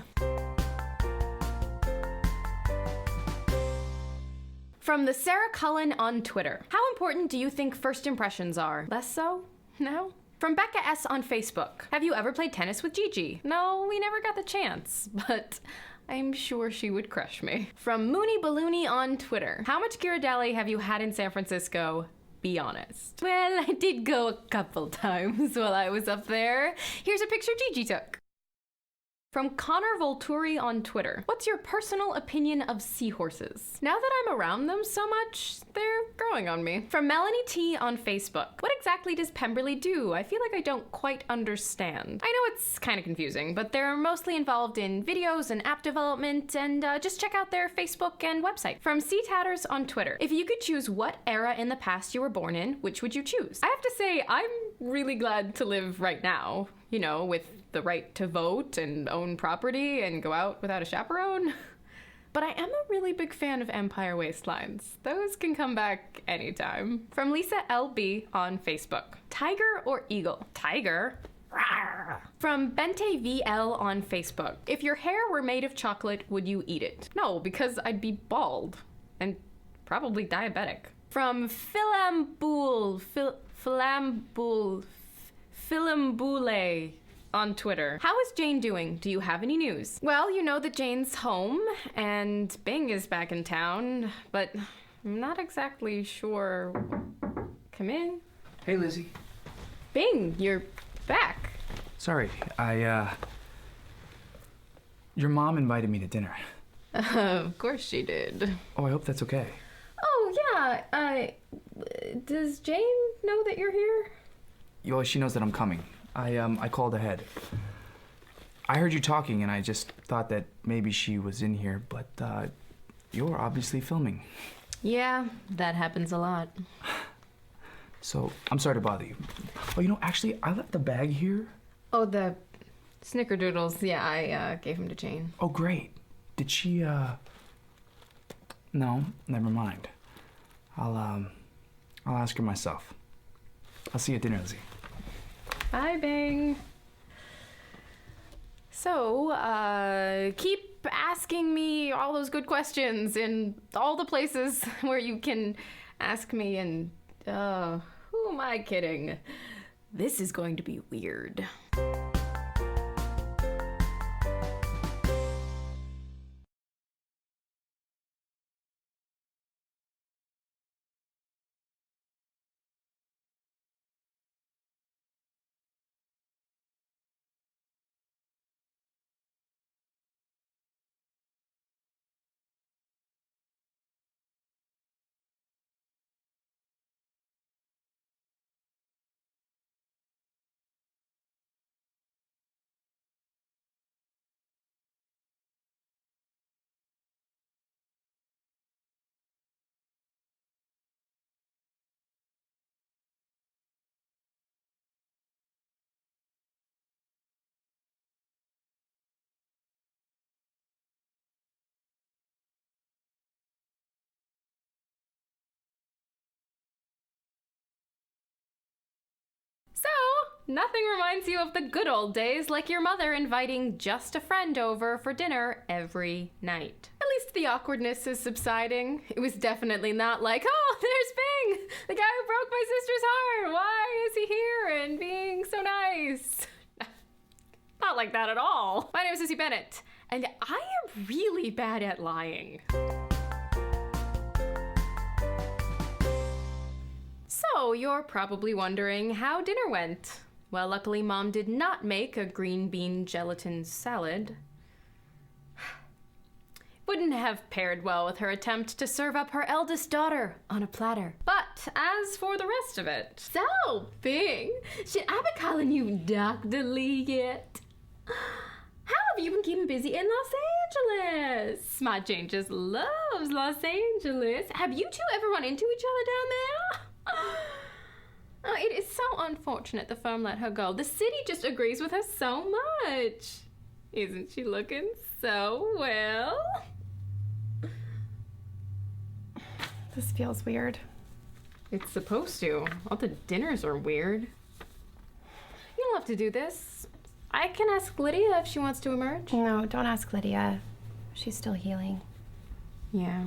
From the Sarah Cullen on Twitter. How important do you think first impressions are? Less so? No? From Becca S on Facebook. Have you ever played tennis with Gigi? No, we never got the chance, but I'm sure she would crush me. From Mooney Balloony on Twitter. How much Ghirardelli have you had in San Francisco? Be honest. Well, I did go a couple times while I was up there. Here's a picture Gigi took. From Connor Volturi on Twitter. What's your personal opinion of seahorses? Now that I'm around them so much, they're growing on me. From Melanie T on Facebook. What exactly does Pemberley do? I feel like I don't quite understand. I know it's kind of confusing, but they're mostly involved in videos and app development, and just check out their Facebook and website. From C Tatters on Twitter. If you could choose what era in the past you were born in, which would you choose? I have to say, I'm really glad to live right now. You know, with the right to vote and own property and go out without a chaperone. But I am a really big fan of Empire Waistlines. Those can come back anytime. From Lisa LB on Facebook. Tiger or eagle? Tiger. Rawr. From Bente VL on Facebook. If your hair were made of chocolate, would you eat it? No, because I'd be bald. And probably diabetic. From Filambule on Twitter. How is Jane doing? Do you have any news? Well, you know that Jane's home, and Bing is back in town, but I'm not exactly sure. Come in. Hey, Lizzie. Bing, you're back. Sorry, your mom invited me to dinner. Of course she did. Oh, I hope that's okay. Oh, yeah, does Jane know that you're here? Well, she knows that I'm coming. I called ahead. I heard you talking, and I just thought that maybe she was in here, but you're obviously filming. Yeah, that happens a lot. So, I'm sorry to bother you. Oh, you know, actually, I left the bag here. Oh, the Snickerdoodles. Yeah, I gave them to Jane. Oh, great. Did she, No, never mind. I'll ask her myself. I'll see you at dinner, Lizzie. Bye, Bing. So, keep asking me all those good questions in all the places where you can ask me, and, who am I kidding? This is going to be weird. So, nothing reminds you of the good old days like your mother inviting just a friend over for dinner every night. At least the awkwardness is subsiding. It was definitely not like, oh, there's Bing, the guy who broke my sister's heart. Why is he here and being so nice? Not like that at all. My name is Lizzie Bennet, and I am really bad at lying. So, you're probably wondering how dinner went. Well, luckily Mom did not make a green bean gelatin salad. Wouldn't have paired well with her attempt to serve up her eldest daughter on a platter. But as for the rest of it... So, Bing, should I be calling you Dr. Lee yet? How have you've been keeping busy in Los Angeles. My Jane just loves Los Angeles. Have you two ever run into each other down there? Oh, it is so unfortunate the firm let her go. The city just agrees with her so much. Isn't she looking so well? This feels weird. It's supposed to. All the dinners are weird. You don't have to do this. I can ask Lydia if she wants to emerge. No, don't ask Lydia. She's still healing. Yeah.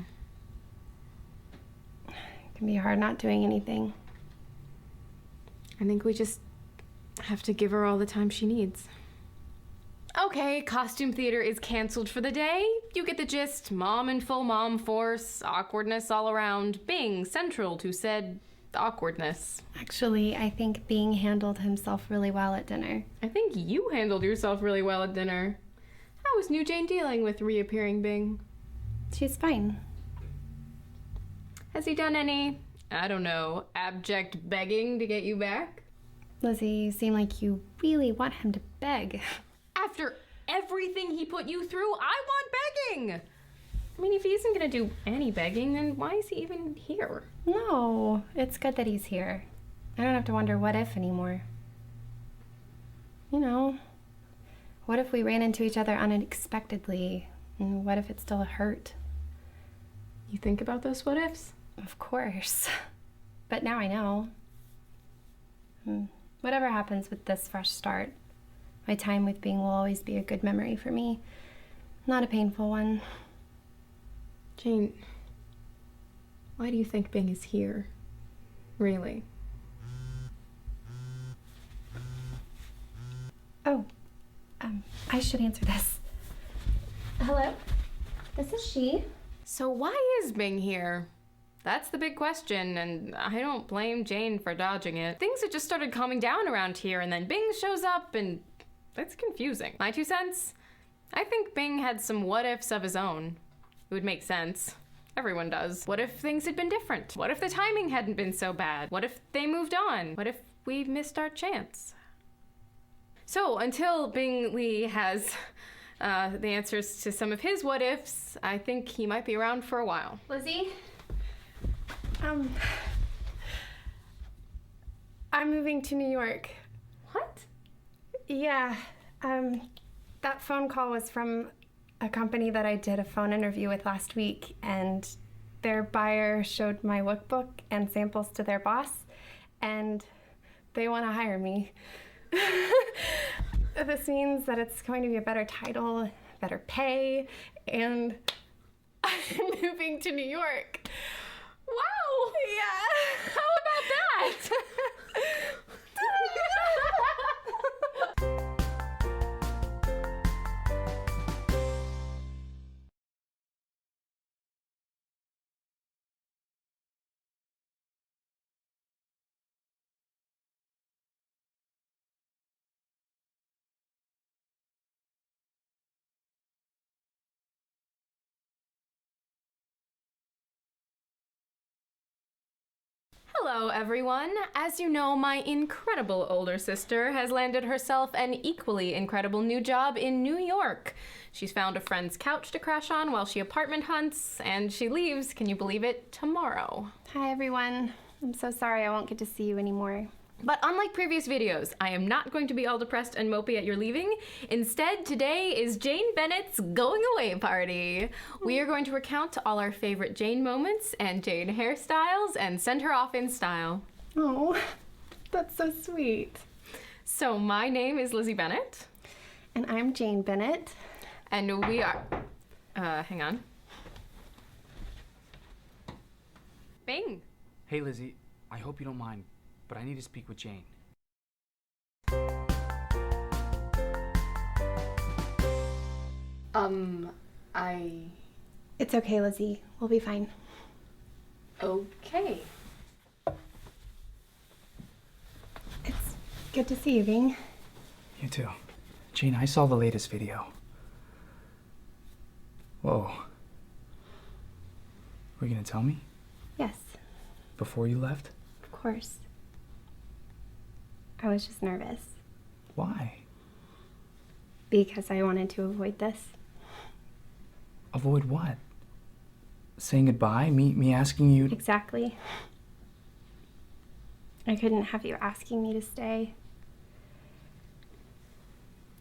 It can be hard not doing anything. I think we just have to give her all the time she needs. Okay, costume theater is canceled for the day. You get the gist. Mom in full mom force, awkwardness all around. Bing, central to said awkwardness. Actually, I think Bing handled himself really well at dinner. I think you handled yourself really well at dinner. How is New Jane dealing with reappearing Bing? She's fine. Has he done any, I don't know, abject begging to get you back? Lizzie, you seem like you really want him to beg. After everything he put you through, I want begging! I mean, if he isn't gonna do any begging, then why is he even here? No, it's good that he's here. I don't have to wonder what if anymore. You know, what if we ran into each other unexpectedly? And what if it still hurt? You think about those what ifs? Of course. But now I know. Whatever happens with this fresh start, my time with Bing will always be a good memory for me. Not a painful one. Jane, why do you think Bing is here? Really? Oh, I should answer this. Hello? This is she. So why is Bing here? That's the big question, and I don't blame Jane for dodging it. Things had just started calming down around here, and then Bing shows up, and it's confusing. My 2 cents? I think Bing had some what-ifs of his own. It would make sense. Everyone does. What if things had been different? What if the timing hadn't been so bad? What if they moved on? What if we missed our chance? So, until Bing Lee has the answers to some of his what-ifs, I think he might be around for a while. Lizzie? I'm moving to New York. What? Yeah, that phone call was from a company that I did a phone interview with last week, and their buyer showed my lookbook and samples to their boss, and they want to hire me. This means that it's going to be a better title, better pay, and I'm moving to New York. Wow! Yeah. How about that? Hello, everyone. As you know, my incredible older sister has landed herself an equally incredible new job in New York. She's found a friend's couch to crash on while she apartment hunts, and she leaves, can you believe it, tomorrow. Hi, everyone. I'm so sorry I won't get to see you anymore. But unlike previous videos, I am not going to be all depressed and mopey at your leaving. Instead, today is Jane Bennet's going away party. We are going to recount all our favorite Jane moments and Jane hairstyles and send her off in style. Oh, that's so sweet. So my name is Lizzie Bennet. And I'm Jane Bennett. And we are... hang on. Bing. Hey, Lizzie. I hope you don't mind, but I need to speak with Jane. It's okay, Lizzie. We'll be fine. Okay. It's good to see you, Bing. You too. Jane, I saw the latest video. Whoa. Were you gonna tell me? Yes, Before you left? of course. I was just nervous. Why? Because I wanted to avoid this. Avoid what? Saying goodbye? Me asking you... Exactly. I couldn't have you asking me to stay.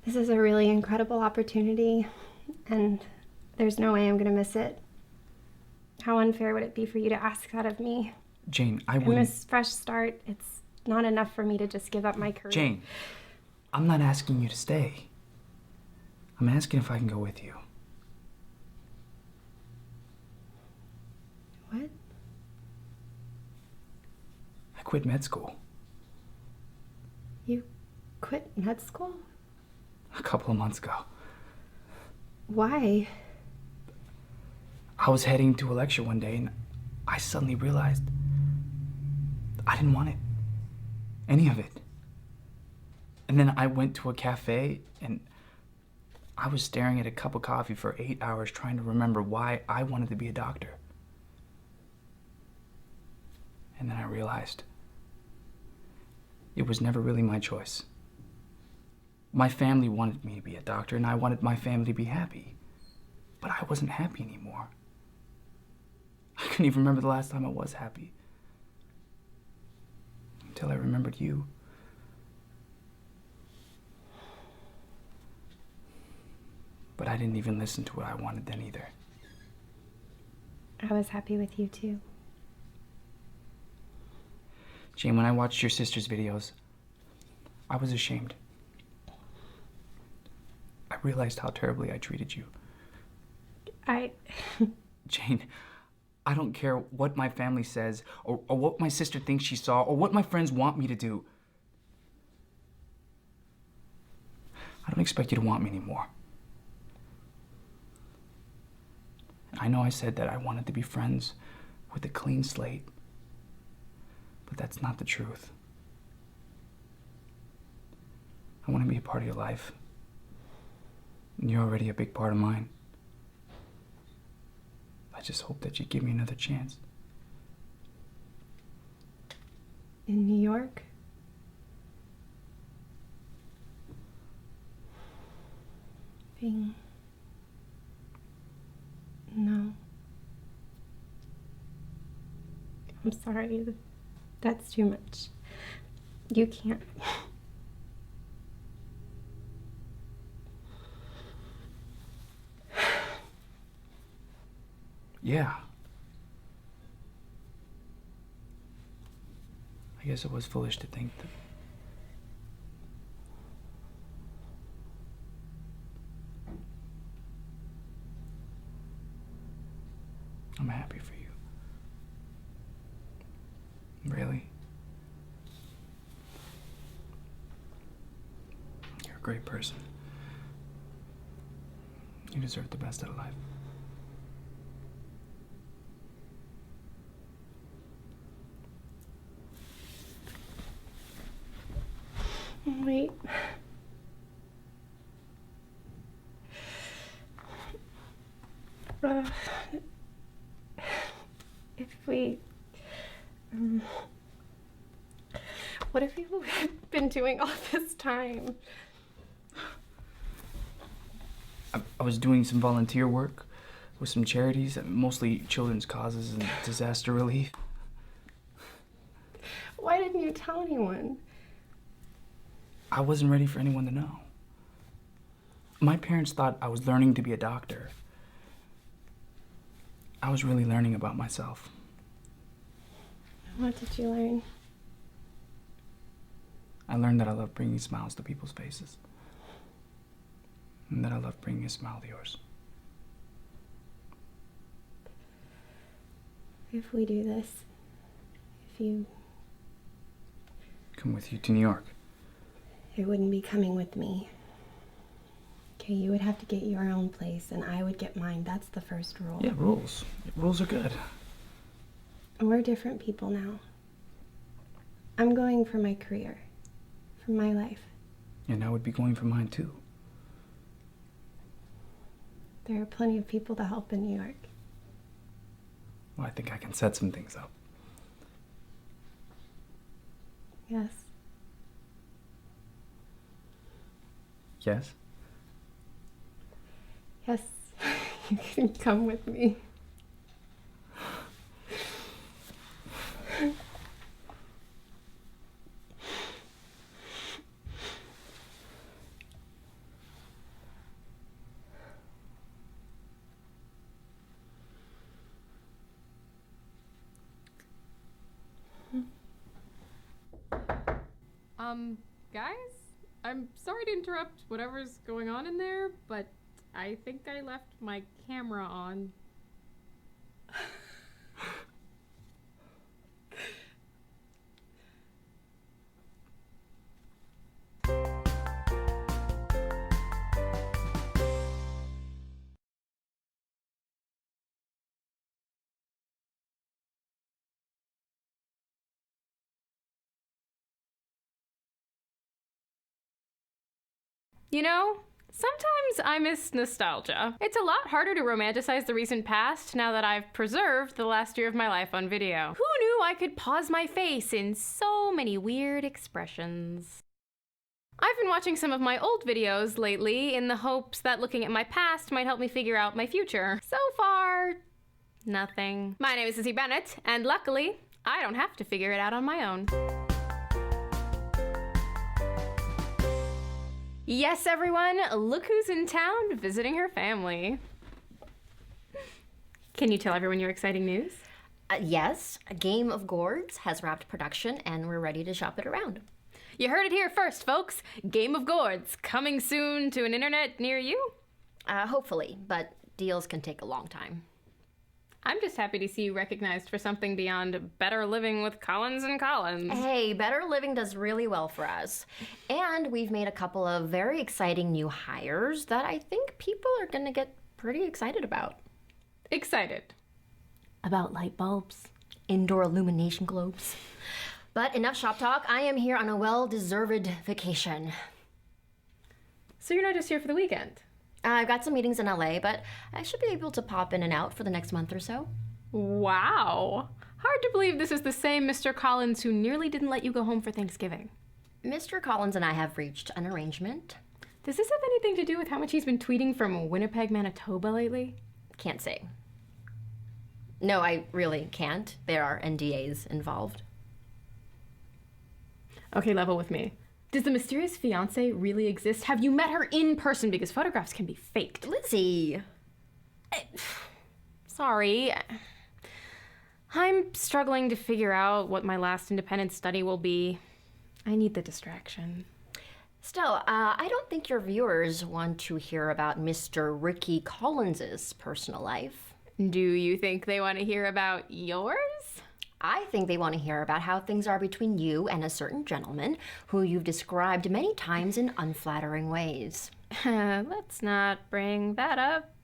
This is a really incredible opportunity, and there's no way I'm gonna miss it. How unfair would it be for you to ask that of me? Jane, I I'm wouldn't... a fresh start. It's not enough for me to just give up my career. Jane, I'm not asking you to stay. I'm asking if I can go with you. What? I quit med school You quit med school? a couple of months ago. Why? I was heading to a lecture one day and I suddenly realized I didn't want it. Any of it. And then I went to a cafe and I was staring at a cup of coffee for 8 hours trying to remember why I wanted to be a doctor. And then I realized it was never really my choice. My family wanted me to be a doctor and I wanted my family to be happy. But I wasn't happy anymore. I couldn't even remember the last time I was happy. Until I remembered you. But I didn't even listen to what I wanted then either. I was happy with you too. Jane, when I watched your sister's videos, I was ashamed. I realized how terribly I treated you. Jane, I don't care what my family says, or what my sister thinks she saw, or what my friends want me to do. I don't expect you to want me anymore. I know I said that I wanted to be friends with a clean slate, but that's not the truth. I want to be a part of your life, and you're already a big part of mine. I just hope that you give me another chance. In New York? No. I'm sorry. That's too much. You can't. Yeah. I guess it was foolish to think that. I'm happy for you. Really? You're a great person. You deserve the best out of life. Wait. If we... what have you been doing all this time? I was doing some volunteer work with some charities, mostly children's causes and disaster relief. Why didn't you tell anyone? I wasn't ready for anyone to know. My parents thought I was learning to be a doctor. I was really learning about myself. What did you learn? I learned that I love bringing smiles to people's faces. And that I love bringing a smile to yours. If we do this, if you... Come with you to New York. It wouldn't be coming with me. Okay, you would have to get your own place, and I would get mine. That's the first rule. Yeah, rules. Rules are good. We're different people now. I'm going for my career, for my life. And I would be going for mine too. There are plenty of people to help in New York. Well, I think I can set some things up. Yes. Yes? Yes, you can come with me. Guys? I'm sorry to interrupt whatever's going on in there, but I think I left my camera on. You know, sometimes I miss nostalgia. It's a lot harder to romanticize the recent past now that I've preserved the last year of my life on video. Who knew I could pause my face in so many weird expressions? I've been watching some of my old videos lately in the hopes that looking at my past might help me figure out my future. So far, nothing. My name is Lizzie Bennet, and luckily, I don't have to figure it out on my own. Yes, everyone, look who's in town visiting her family. Can you tell everyone your exciting news? Yes, a Game of Gourds has wrapped production and we're ready to shop it around. You heard it here first, folks. Game of Gourds, coming soon to an internet near you? Hopefully, but deals can take a long time. I'm just happy to see you recognized for something beyond Better Living with Collins and Collins. Hey, Better Living does really well for us. And we've made a couple of very exciting new hires that I think people are gonna get pretty excited about. Excited. About light bulbs? Indoor illumination globes. But enough shop talk. I am here on a well-deserved vacation. So you're not just here for the weekend? I've got some meetings in LA, but I should be able to pop in and out for the next month or so. Wow. Hard to believe this is the same Mr. Collins who nearly didn't let you go home for Thanksgiving. Mr. Collins and I have reached an arrangement. Does this have anything to do with how much he's been tweeting from Winnipeg, Manitoba lately? Can't say. No, I really can't. There are NDAs involved. Okay, level with me. Does the mysterious fiancé really exist? Have you met her in person? Because photographs can be faked. Lizzie! Sorry. I'm struggling to figure out what my last independent study will be. I need the distraction. Still, I don't think your viewers want to hear about Mr. Ricky Collins's personal life. Do you think they want to hear about yours? I think they want to hear about how things are between you and a certain gentleman who you've described many times in unflattering ways. Let's not bring that up.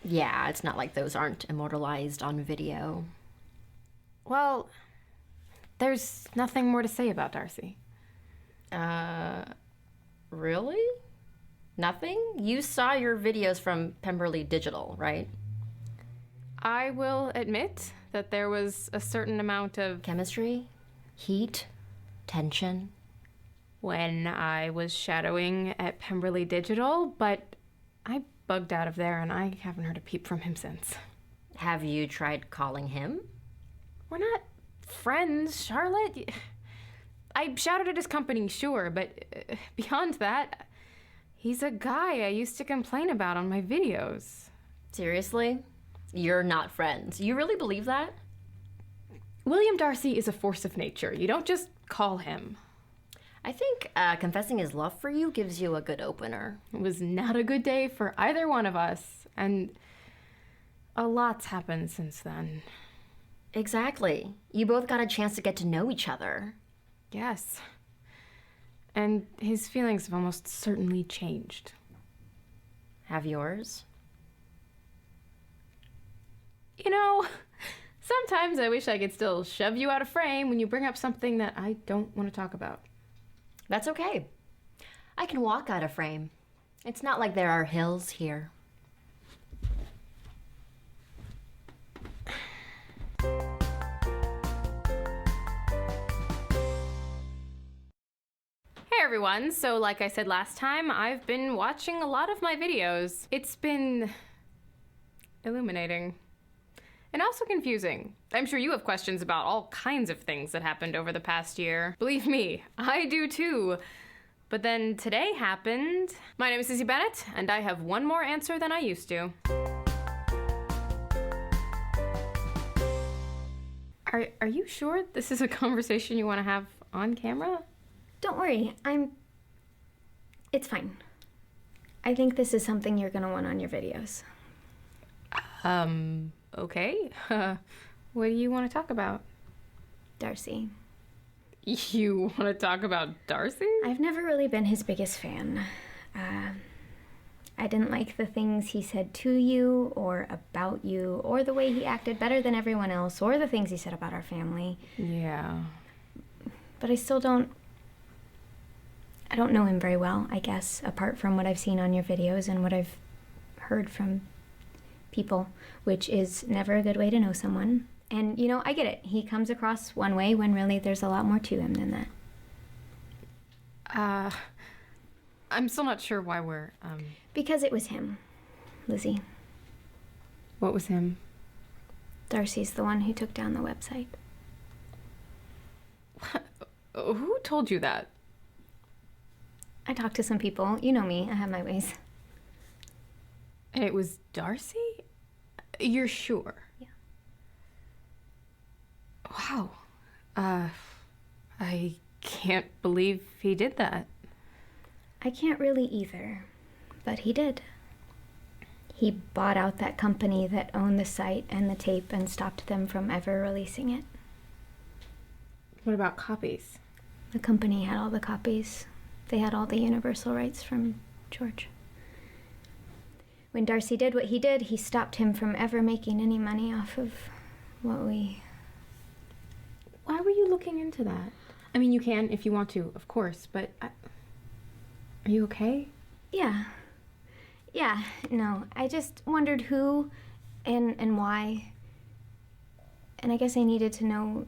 Yeah, it's not like those aren't immortalized on video. Well, there's nothing more to say about Darcy. Really? Nothing? You saw your videos from Pemberley Digital, right? I will admit that there was a certain amount of chemistry, heat, tension. When I was shadowing at Pemberley Digital, but I bugged out of there and I haven't heard a peep from him since. Have you tried calling him? We're not friends, Charlotte. I shouted at his company, sure, but beyond that, he's a guy I used to complain about on my videos. Seriously? You're not friends. You really believe that? William Darcy is a force of nature. You don't just call him. I think confessing his love for you gives you a good opener. It was not a good day for either one of us, and a lot's happened since then. Exactly. You both got a chance to get to know each other. Yes. And his feelings have almost certainly changed. Have yours? You know, sometimes I wish I could still shove you out of frame when you bring up something that I don't want to talk about. That's okay. I can walk out of frame. It's not like there are hills here. Hey everyone, so like I said last time, I've been watching a lot of my videos. It's been illuminating. And also confusing. I'm sure you have questions about all kinds of things that happened over the past year. Believe me, I do too. But then today happened. My name is Lizzie Bennet, and I have one more answer than I used to. Are you sure this is a conversation you want to have on camera? Don't worry, it's fine. I think this is something you're gonna want on your videos. Okay. What do you want to talk about? Darcy. You want to talk about Darcy? I've never really been his biggest fan. I didn't like the things he said to you or about you or the way he acted better than everyone else or the things he said about our family. Yeah. But I don't know him very well, I guess, apart from what I've seen on your videos and what I've heard from people, which is never a good way to know someone. And, you know, I get it. He comes across one way when really there's a lot more to him than that. I'm still not sure why we're, Because it was him, Lizzie. What was him? Darcy's the one who took down the website. Who told you that? I talked to some people. You know me. I have my ways. And it was Darcy? You're sure? Yeah. Wow. I can't believe he did that. I can't really either, but he did. He bought out that company that owned the site and the tape and stopped them from ever releasing it. What about copies? The company had all the copies. They had all the universal rights from George. When Darcy did what he did, he stopped him from ever making any money off of what we... Why were you looking into that? I mean, you can if you want to, of course, but are you okay? Yeah. Yeah, no. I just wondered who and why. And I guess I needed to know...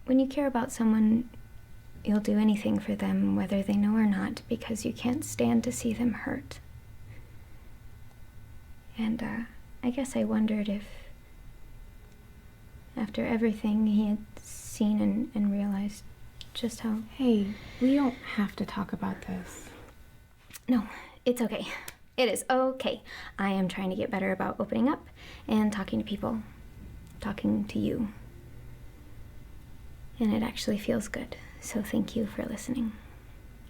When you care about someone, you'll do anything for them, whether they know or not, because you can't stand to see them hurt. And, I guess I wondered if, after everything he had seen and realized just how... Hey, we don't have to talk about this. No, it's okay. It is okay. I am trying to get better about opening up and talking to people. Talking to you. And it actually feels good. So thank you for listening.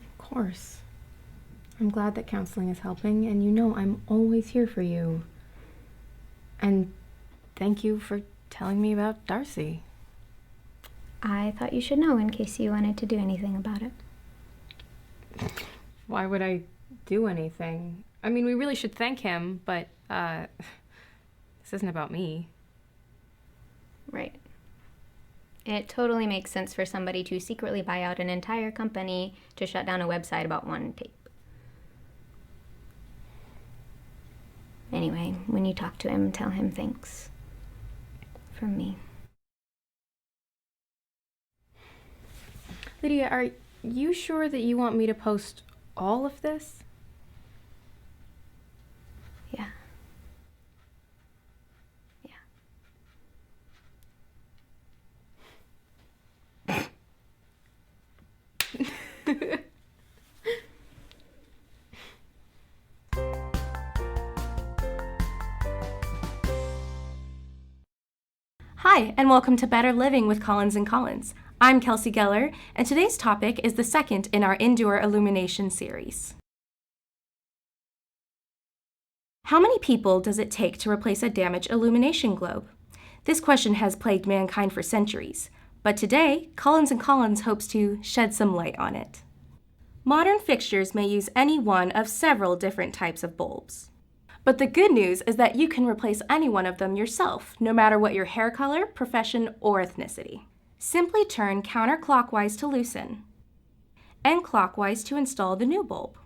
Of course. I'm glad that counseling is helping, and you know I'm always here for you. And thank you for telling me about Darcy. I thought you should know in case you wanted to do anything about it. Why would I do anything? I mean, we really should thank him, but, this isn't about me. Right. It totally makes sense for somebody to secretly buy out an entire company to shut down a website about one tape. Anyway, when you talk to him, tell him thanks. From me. Lydia, are you sure that you want me to post all of this? Yeah. Hi, and welcome to Better Living with Collins & Collins. I'm Kelsey Geller, and today's topic is the second in our Indoor Illumination series. How many people does it take to replace a damaged illumination globe? This question has plagued mankind for centuries, but today, Collins & Collins hopes to shed some light on it. Modern fixtures may use any one of several different types of bulbs. But the good news is that you can replace any one of them yourself, no matter what your hair color, profession, or ethnicity. Simply turn counterclockwise to loosen, and clockwise to install the new bulb.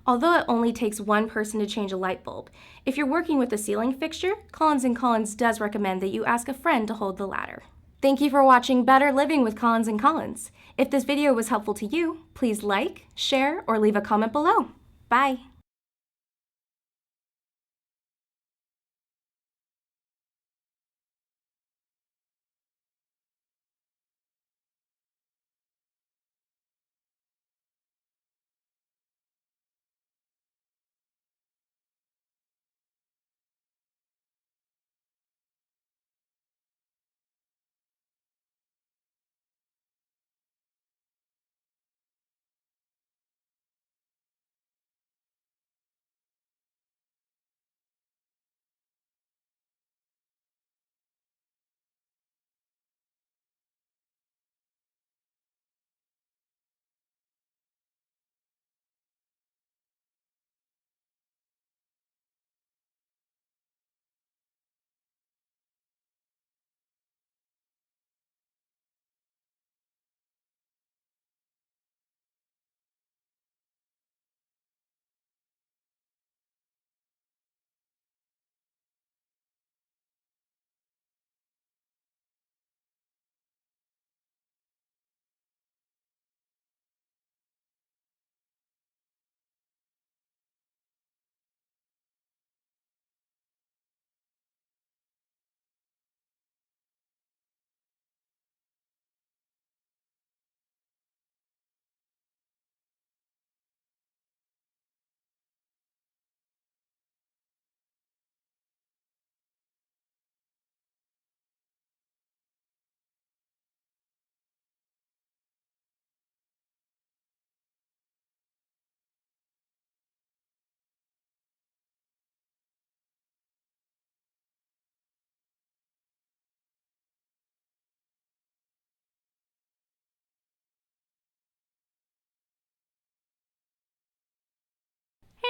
Although it only takes one person to change a light bulb, if you're working with a ceiling fixture, Collins & Collins does recommend that you ask a friend to hold the ladder. Thank you for watching Better Living with Collins & Collins. If this video was helpful to you, please like, share, or leave a comment below. Bye!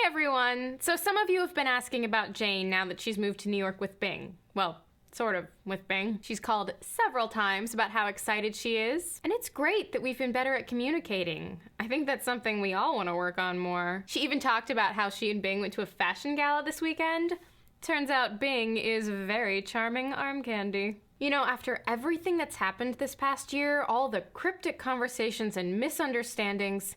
everyone! So some of you have been asking about Jane now that she's moved to New York with Bing. Well, sort of with Bing. She's called several times about how excited she is. And it's great that we've been better at communicating. I think that's something we all want to work on more. She even talked about how she and Bing went to a fashion gala this weekend. Turns out Bing is very charming arm candy. You know, after everything that's happened this past year, all the cryptic conversations and misunderstandings,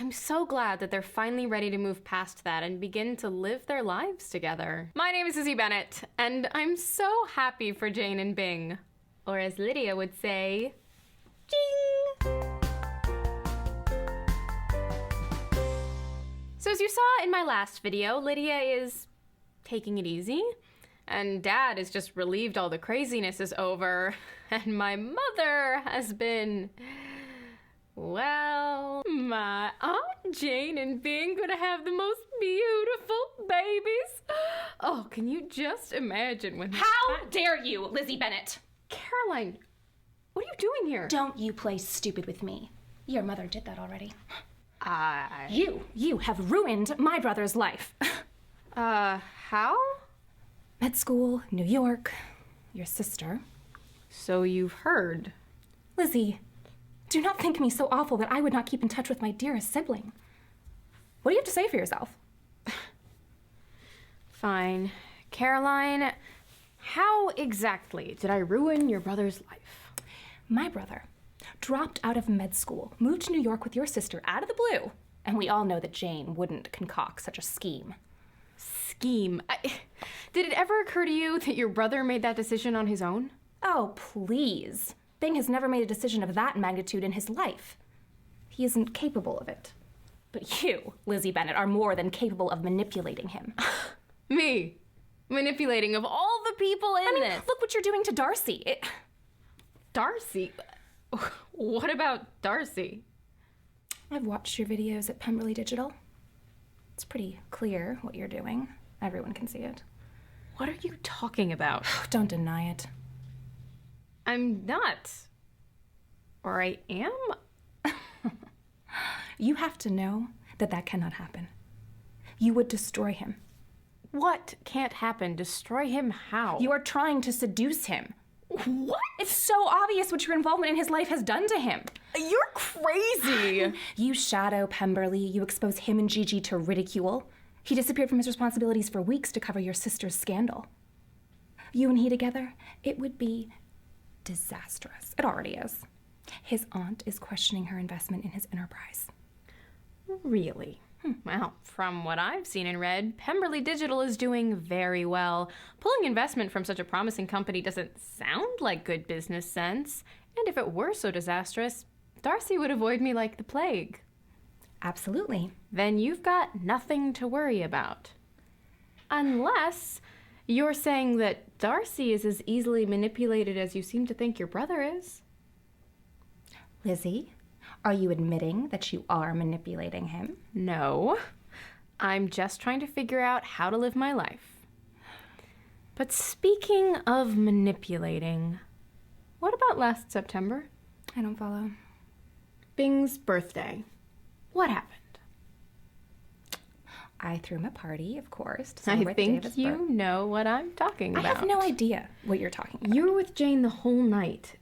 I'm so glad that they're finally ready to move past that and begin to live their lives together. My name is Lizzie Bennet, and I'm so happy for Jane and Bing. Or as Lydia would say, Jing! So as you saw in my last video, Lydia is taking it easy. And Dad is just relieved all the craziness is over. And my mother has been... Well, my Aunt Jane and Bing gonna have the most beautiful babies. Oh, can you just imagine when... How dare you, Lizzie Bennet? Caroline, what are you doing here? Don't you play stupid with me. Your mother did that already. I... You have ruined my brother's life. How? Med school, New York, your sister. So you've heard. Lizzie, do not think me so awful that I would not keep in touch with my dearest sibling. What do you have to say for yourself? Fine. Caroline, how exactly did I ruin your brother's life? My brother dropped out of med school, moved to New York with your sister out of the blue, and we all know that Jane wouldn't concoct such a scheme. Did it ever occur to you that your brother made that decision on his own? Oh, please. Bing has never made a decision of that magnitude in his life. He isn't capable of it. But you, Lizzie Bennet, are more than capable of manipulating him. Me? Manipulating of all the people in this? Look what you're doing to Darcy. Darcy? What about Darcy? I've watched your videos at Pemberley Digital. It's pretty clear what you're doing. Everyone can see it. What are you talking about? Don't deny it. I'm not. Or I am? You have to know that that cannot happen. You would destroy him. What can't happen? Destroy him how? You are trying to seduce him. What? It's so obvious what your involvement in his life has done to him. You're crazy. You shadow Pemberley. You expose him and Gigi to ridicule. He disappeared from his responsibilities for weeks to cover your sister's scandal. You and he together, it would be disastrous. It already is. His aunt is questioning her investment in his enterprise. Really? Well, from what I've seen and read, Pemberley Digital is doing very well. Pulling investment from such a promising company doesn't sound like good business sense. And if it were so disastrous, Darcy would avoid me like the plague. Absolutely. Then you've got nothing to worry about. Unless you're saying that Darcy is as easily manipulated as you seem to think your brother is. Lizzie, are you admitting that you are manipulating him? No. I'm just trying to figure out how to live my life. But speaking of manipulating, what about last September? I don't follow. Bing's birthday. What happened? I threw him a party, of course, to celebrate the day of his I think you know what I'm talking about. I have no idea what you're talking about. You were with Jane the whole night.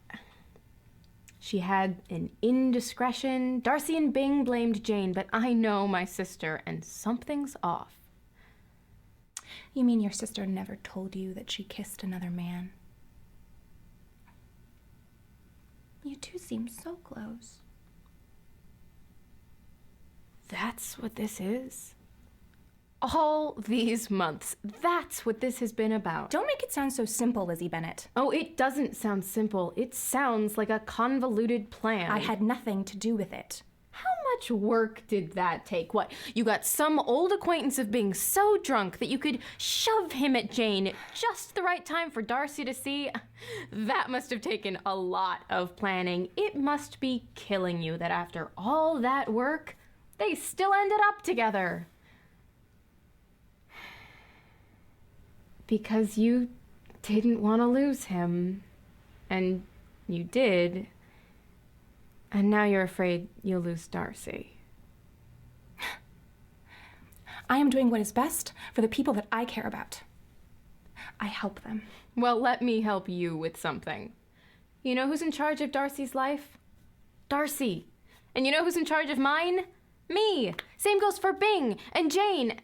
She had an indiscretion. Darcy and Bing blamed Jane, but I know my sister, and something's off. You mean your sister never told you that she kissed another man? You two seem so close. That's what this is? All these months, that's what this has been about. Don't make it sound so simple, Lizzie Bennet. Oh, it doesn't sound simple. It sounds like a convoluted plan. I had nothing to do with it. How much work did that take? What, you got some old acquaintance of being so drunk that you could shove him at Jane at just the right time for Darcy to see? That must have taken a lot of planning. It must be killing you that after all that work, they still ended up together. Because you didn't want to lose him. And you did. And now you're afraid you'll lose Darcy. I am doing what is best for the people that I care about. I help them. Well, let me help you with something. You know who's in charge of Darcy's life? Darcy. And you know who's in charge of mine? Me. Same goes for Bing and Jane.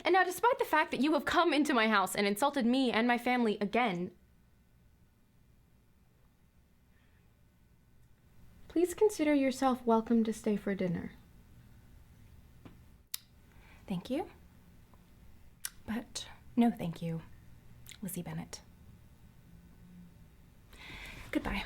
And now, despite the fact that you have come into my house and insulted me and my family again, please consider yourself welcome to stay for dinner. Thank you. But no thank you, Lizzie Bennet. Goodbye.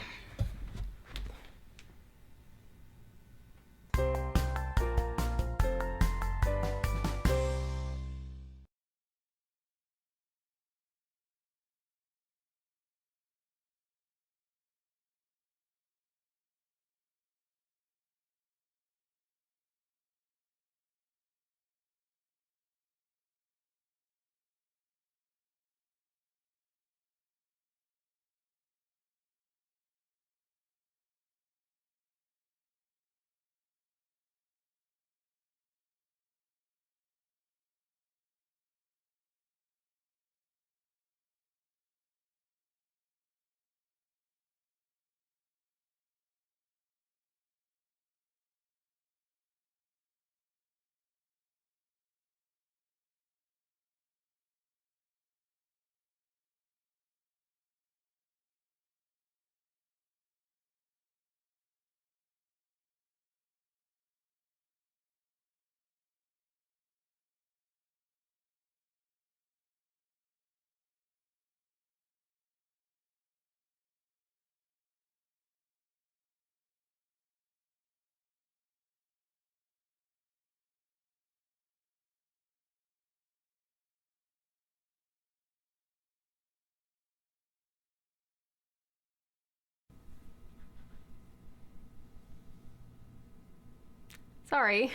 Sorry.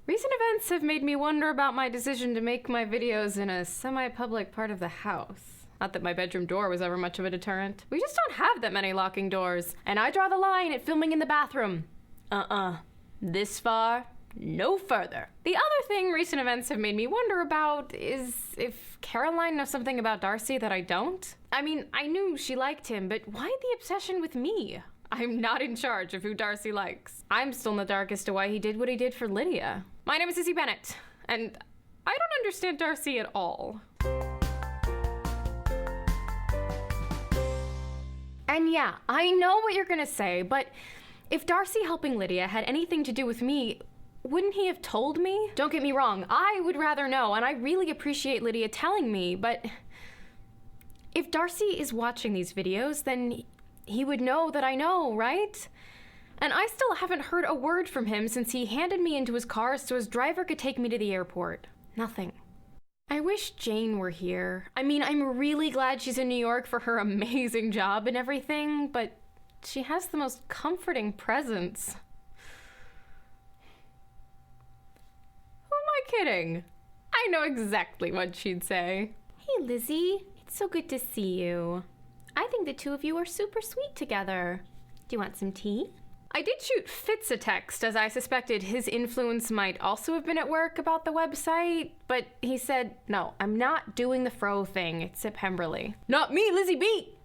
Recent events have made me wonder about my decision to make my videos in a semi-public part of the house. Not that my bedroom door was ever much of a deterrent. We just don't have that many locking doors. And I draw the line at filming in the bathroom. This far, no further. The other thing recent events have made me wonder about is if Caroline knows something about Darcy that I don't. I mean, I knew she liked him, but why the obsession with me? I'm not in charge of who Darcy likes. I'm still in the dark as to why he did what he did for Lydia. My name is Lizzie Bennet, and I don't understand Darcy at all. And yeah, I know what you're gonna say, but if Darcy helping Lydia had anything to do with me, wouldn't he have told me? Don't get me wrong, I would rather know, and I really appreciate Lydia telling me, but if Darcy is watching these videos, then he would know that I know, right? And I still haven't heard a word from him since he handed me into his car so his driver could take me to the airport. Nothing. I wish Jane were here. I mean, I'm really glad she's in New York for her amazing job and everything, but she has the most comforting presence. Who am I kidding? I know exactly what she'd say. Hey, Lizzie. It's so good to see you. I think the two of you are super sweet together. Do you want some tea? I did shoot Fitz a text, as I suspected his influence might also have been at work about the website, but he said, no, I'm not doing the fro thing, it's at Pemberley. Not me, Lizzie B!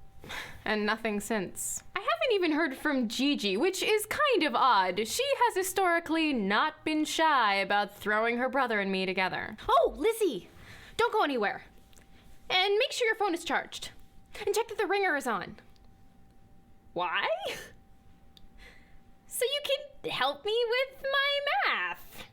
And nothing since. I haven't even heard from Gigi, which is kind of odd. She has historically not been shy about throwing her brother and me together. Oh, Lizzie! Don't go anywhere. And make sure your phone is charged. And check that the ringer is on. Why? So you can help me with my math.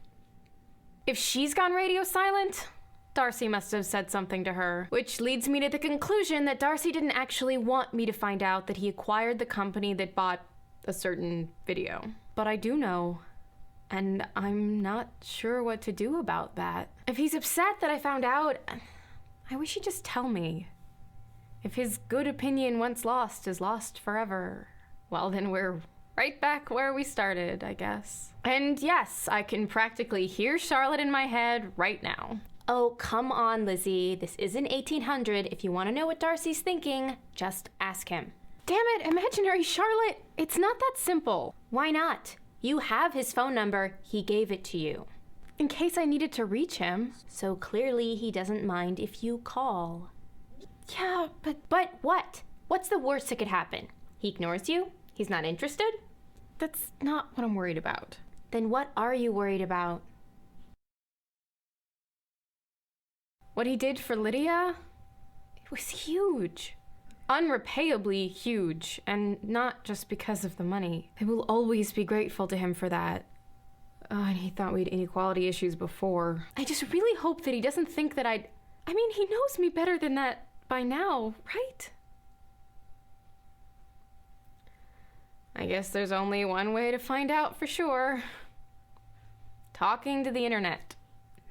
If she's gone radio silent, Darcy must have said something to her, which leads me to the conclusion that Darcy didn't actually want me to find out that he acquired the company that bought a certain video. But I do know, and I'm not sure what to do about that. If he's upset that I found out, I wish he'd just tell me. If his good opinion once lost is lost forever, well then we're right back where we started, I guess. And yes, I can practically hear Charlotte in my head right now. Oh, come on, Lizzie. This isn't 1800. If you want to know what Darcy's thinking, just ask him. Damn it, imaginary Charlotte. It's not that simple. Why not? You have his phone number. He gave it to you. in case I needed to reach him. So clearly he doesn't mind if you call. Yeah, but what? What's the worst that could happen? He ignores you? He's not interested? That's not what I'm worried about. Then what are you worried about? What he did for Lydia? It was huge. Unrepayably huge. And not just because of the money. I will always be grateful to him for that. Oh, and he thought we had inequality issues before. I just really hope that he doesn't think that I mean, he knows me better than that by now, right? I guess there's only one way to find out for sure. Talking to the internet.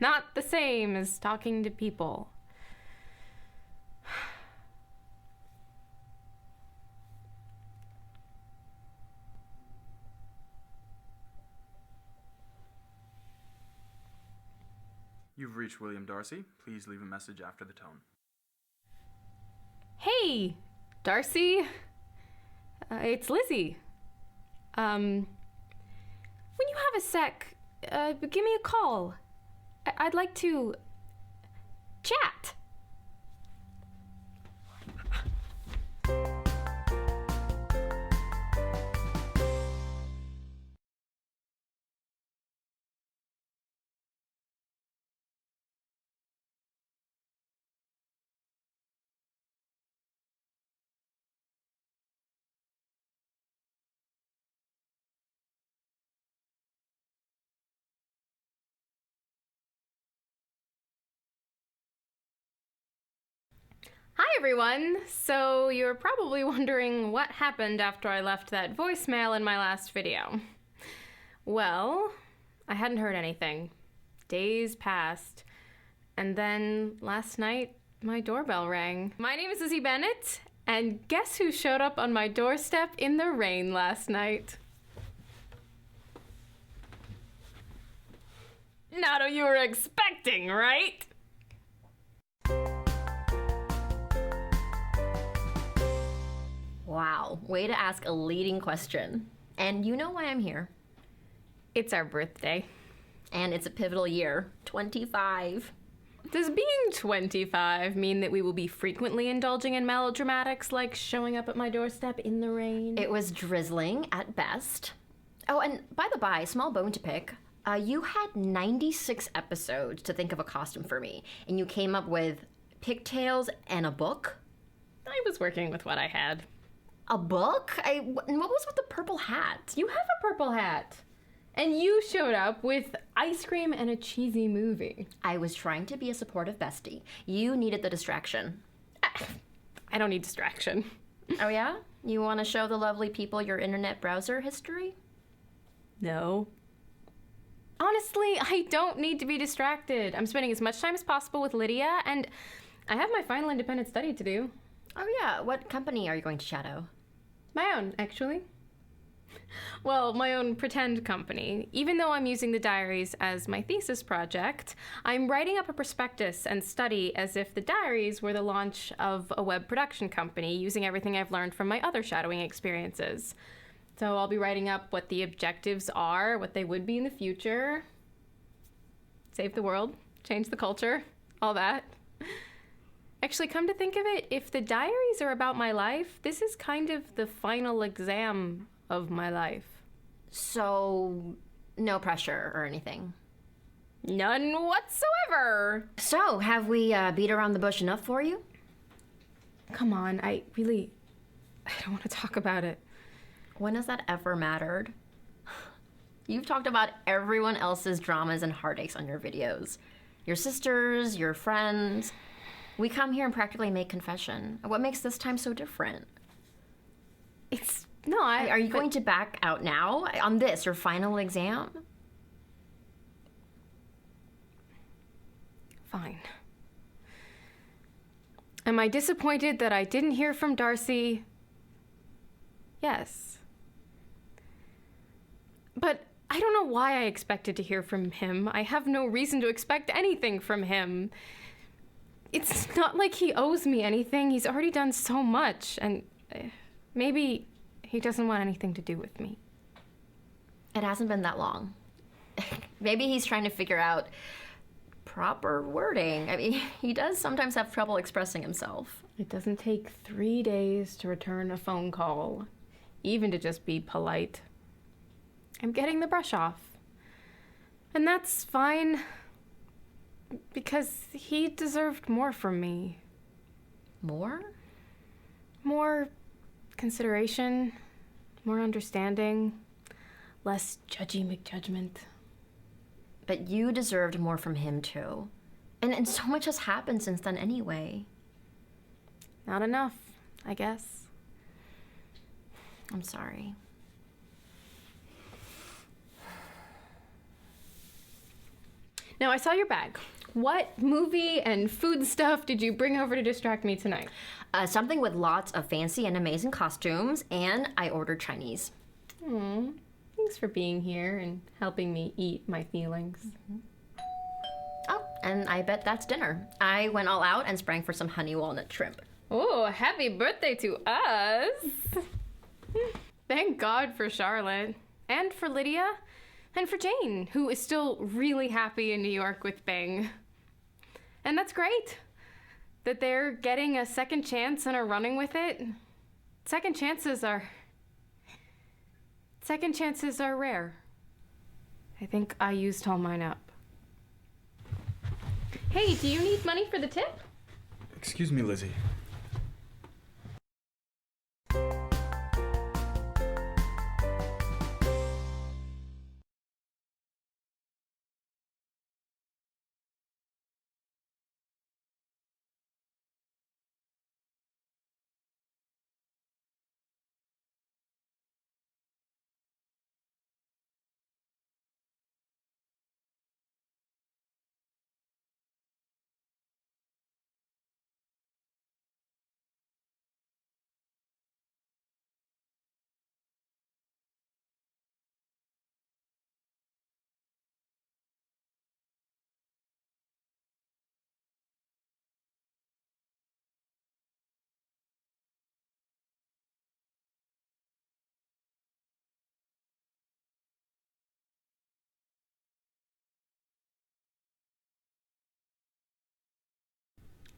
Not the same as talking to people. You've reached William Darcy. Please leave a message after the tone. Hey, Darcy. It's Lizzie. When you have a sec, give me a call. I'd like to chat. Hi everyone! So you're probably wondering what happened after I left that voicemail in my last video. Well, I hadn't heard anything. Days passed. And then last night, my doorbell rang. My name is Lizzie Bennet, and guess who showed up on my doorstep in the rain last night? Not what you were expecting, right? Wow, way to ask a leading question. And you know why I'm here. It's our birthday. And it's a pivotal year, 25. Does being 25 mean that we will be frequently indulging in melodramatics like showing up at my doorstep in the rain? It was drizzling at best. Oh, and by the by, small bone to pick. You had 96 episodes to think of a costume for me, and you came up with pigtails and a book? I was working with what I had. A book? What was with the purple hat? You have a purple hat. And you showed up with ice cream and a cheesy movie. I was trying to be a supportive bestie. You needed the distraction. I don't need distraction. Oh yeah? You want to show the lovely people your internet browser history? No. Honestly, I don't need to be distracted. I'm spending as much time as possible with Lydia, and I have my final independent study to do. Oh yeah, what company are you going to shadow? My own, actually. Well, my own pretend company. Even though I'm using the diaries as my thesis project, I'm writing up a prospectus and study as if the diaries were the launch of a web production company using everything I've learned from my other shadowing experiences. So I'll be writing up what the objectives are, what they would be in the future. Save the world, change the culture, all that. Actually, come to think of it, if the diaries are about my life, this is kind of the final exam of my life. So, no pressure or anything? None whatsoever! So, have we beat around the bush enough for you? Come on, I don't want to talk about it. When has that ever mattered? You've talked about everyone else's dramas and heartaches on your videos. Your sisters, your friends. We come here and practically make confession. What makes this time so different? It's not. Are you going to back out now on this, your final exam? Fine. Am I disappointed that I didn't hear from Darcy? Yes. But I don't know why I expected to hear from him. I have no reason to expect anything from him. It's not like he owes me anything. He's already done so much, and maybe he doesn't want anything to do with me. It hasn't been that long. Maybe he's trying to figure out proper wording. I mean, he does sometimes have trouble expressing himself. It doesn't take 3 days to return a phone call, even to just be polite. I'm getting the brush off. And that's fine, because he deserved more from me. More? More consideration, more understanding, less judgy McJudgment. But you deserved more from him, too. And so much has happened since then anyway. Not enough, I guess. I'm sorry. Now, I saw your bag. What movie and food stuff did you bring over to distract me tonight? Something with lots of fancy and amazing costumes, and I ordered Chinese. Thanks for being here and helping me eat my feelings. Oh, and I bet that's dinner. I went all out and sprang for some honey walnut shrimp. Oh, happy birthday to us! Thank God for Charlotte, and for Lydia, and for Jane, who is still really happy in New York with Bing. And that's great that they're getting a second chance and are running with it. Second chances are rare. I think I used all mine up. Hey, do you need money for the tip? Excuse me, Lizzie.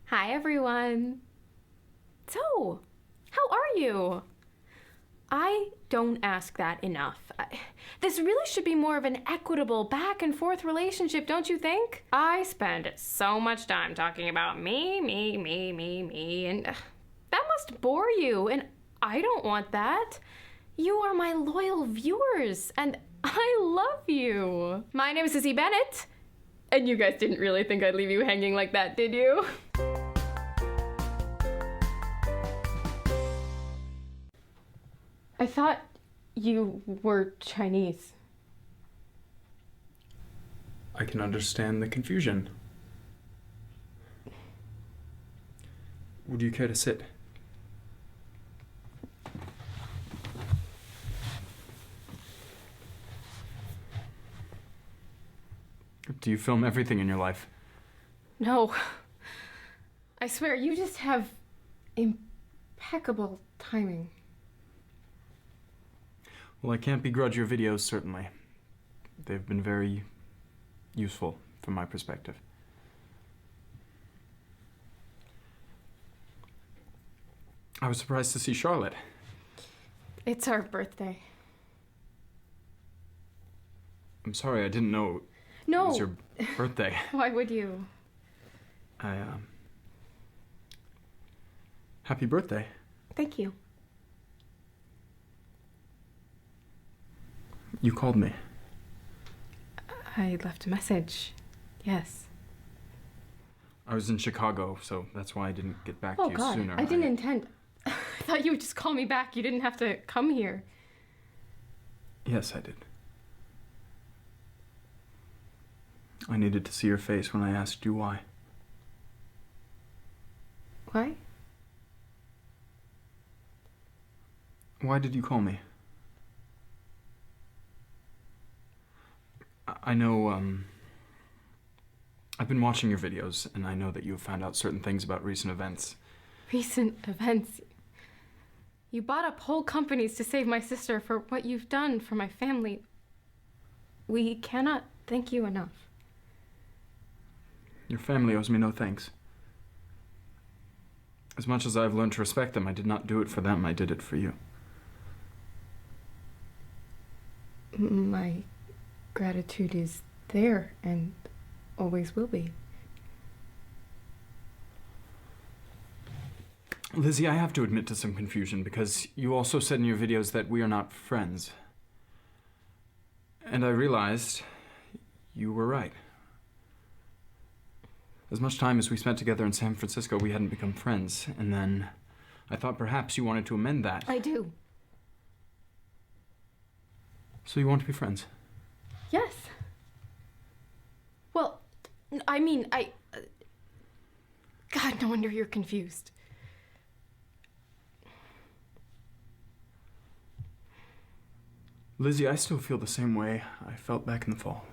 Hi, everyone. So, how are you? I don't ask that enough. This really should be more of an equitable back and forth relationship, don't you think? I spend so much time talking about me, and that must bore you, and I don't want that. You are my loyal viewers, and I love you. My name is Lizzie Bennet, and you guys didn't really think I'd leave you hanging like that, did you? I thought you were Chinese. I can understand the confusion. Would you care to sit? Do you film everything in your life? No. I swear, you just have impeccable timing. Well, I can't begrudge your videos, certainly. They've been very useful from my perspective. I was surprised to see Charlotte. It's our birthday. I'm sorry, I didn't know it was your birthday. Why would you? Happy birthday. Thank you. You called me. I left a message. Yes. I was in Chicago, so that's why I didn't get back to you God. sooner. I didn't intend. I thought you would just call me back. You didn't have to come here. Yes, I did. I needed to see your face when I asked you why. Why? Why did you call me? I know, I've been watching your videos, and I know that you have found out certain things about recent events. Recent events? You bought up whole companies to save my sister for what you've done for my family. We cannot thank you enough. Your family owes me no thanks. As much as I've learned to respect them, I did not do it for them, I did it for you. My gratitude is there and always will be. Lizzie, I have to admit to some confusion because you also said in your videos that we are not friends. And I realized you were right. As much time as we spent together in San Francisco, we hadn't become friends. And then I thought perhaps you wanted to amend that. I do. So you want to be friends? Yes. Well, I mean, God, no wonder you're confused. Lizzie, I still feel the same way I felt back in the fall.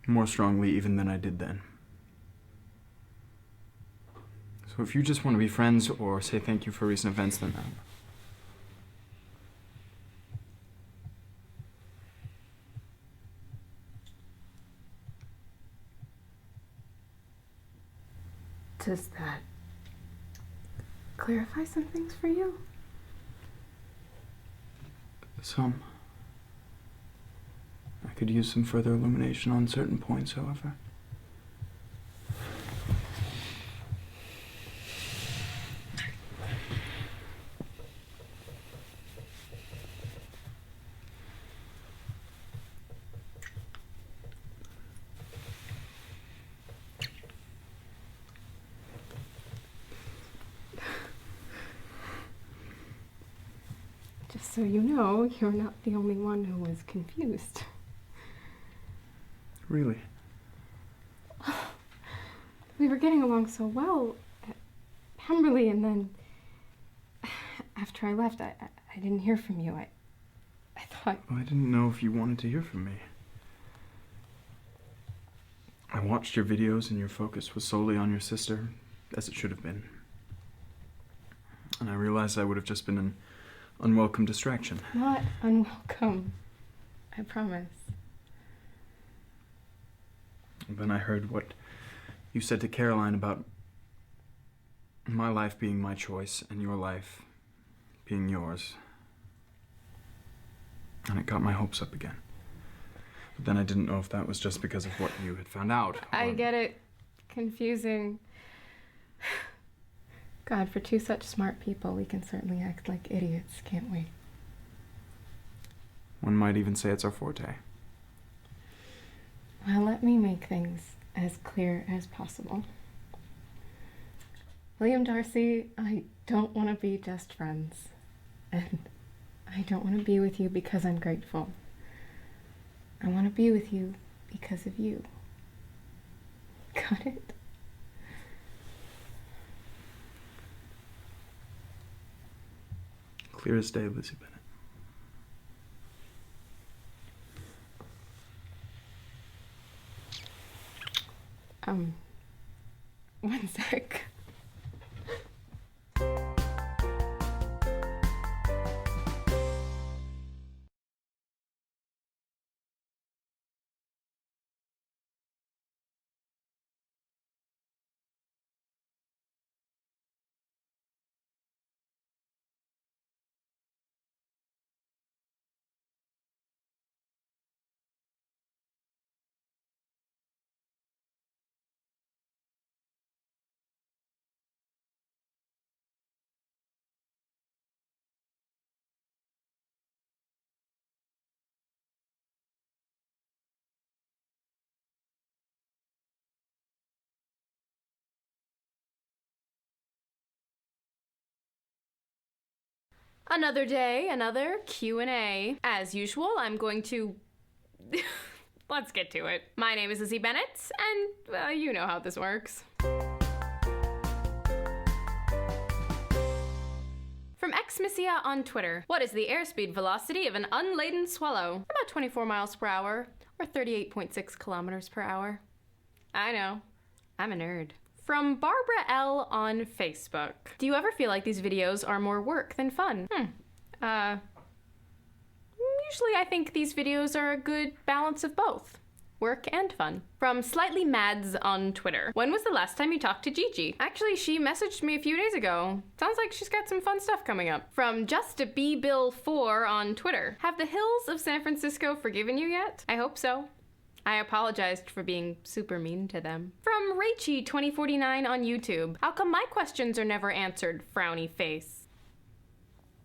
More strongly even than I did then. So if you just want to be friends or say thank you for recent events, then Does that clarify some things for you? some. I could use some further illumination on certain points, however. Just so you know, you're not the only one who was confused. Really? We were getting along so well at Pemberley, and then after I left, I didn't hear from you. I thought... Well, I didn't know if you wanted to hear from me. I watched your videos and your focus was solely on your sister, as it should have been. And I realized I would have just been an unwelcome distraction. Not unwelcome. I promise. And then I heard what you said to Caroline about my life being my choice and your life being yours. And it got my hopes up again. But then I didn't know if that was just because of what you had found out. I get it. Confusing. God, for two such smart people, we can certainly act like idiots, can't we? One might even say it's our forte. Well, let me make things as clear as possible. William Darcy, I don't want to be just friends. And I don't want to be with you because I'm grateful. I want to be with you because of you. Got it? Clear as day, Lizzie Bennet. One sec. Another day, another Q&A. As usual, I'm going to... Let's get to it. My name is Lizzie Bennet, and you know how this works. From Xmissia on Twitter. What is the airspeed velocity of an unladen swallow? About 24 miles per hour, or 38.6 kilometers per hour. I know. I'm a nerd. From Barbara L. on Facebook. Do you ever feel like these videos are more work than fun? usually I think these videos are a good balance of both. Work and fun. From Slightly Mads on Twitter. When was the last time you talked to Gigi? Actually, she messaged me a few days ago. Sounds like she's got some fun stuff coming up. From Just a B Bill 4 on Twitter. Have the hills of San Francisco forgiven you yet? I hope so. I apologized for being super mean to them. From Rachy2049 on YouTube. How come my questions are never answered? Frowny face.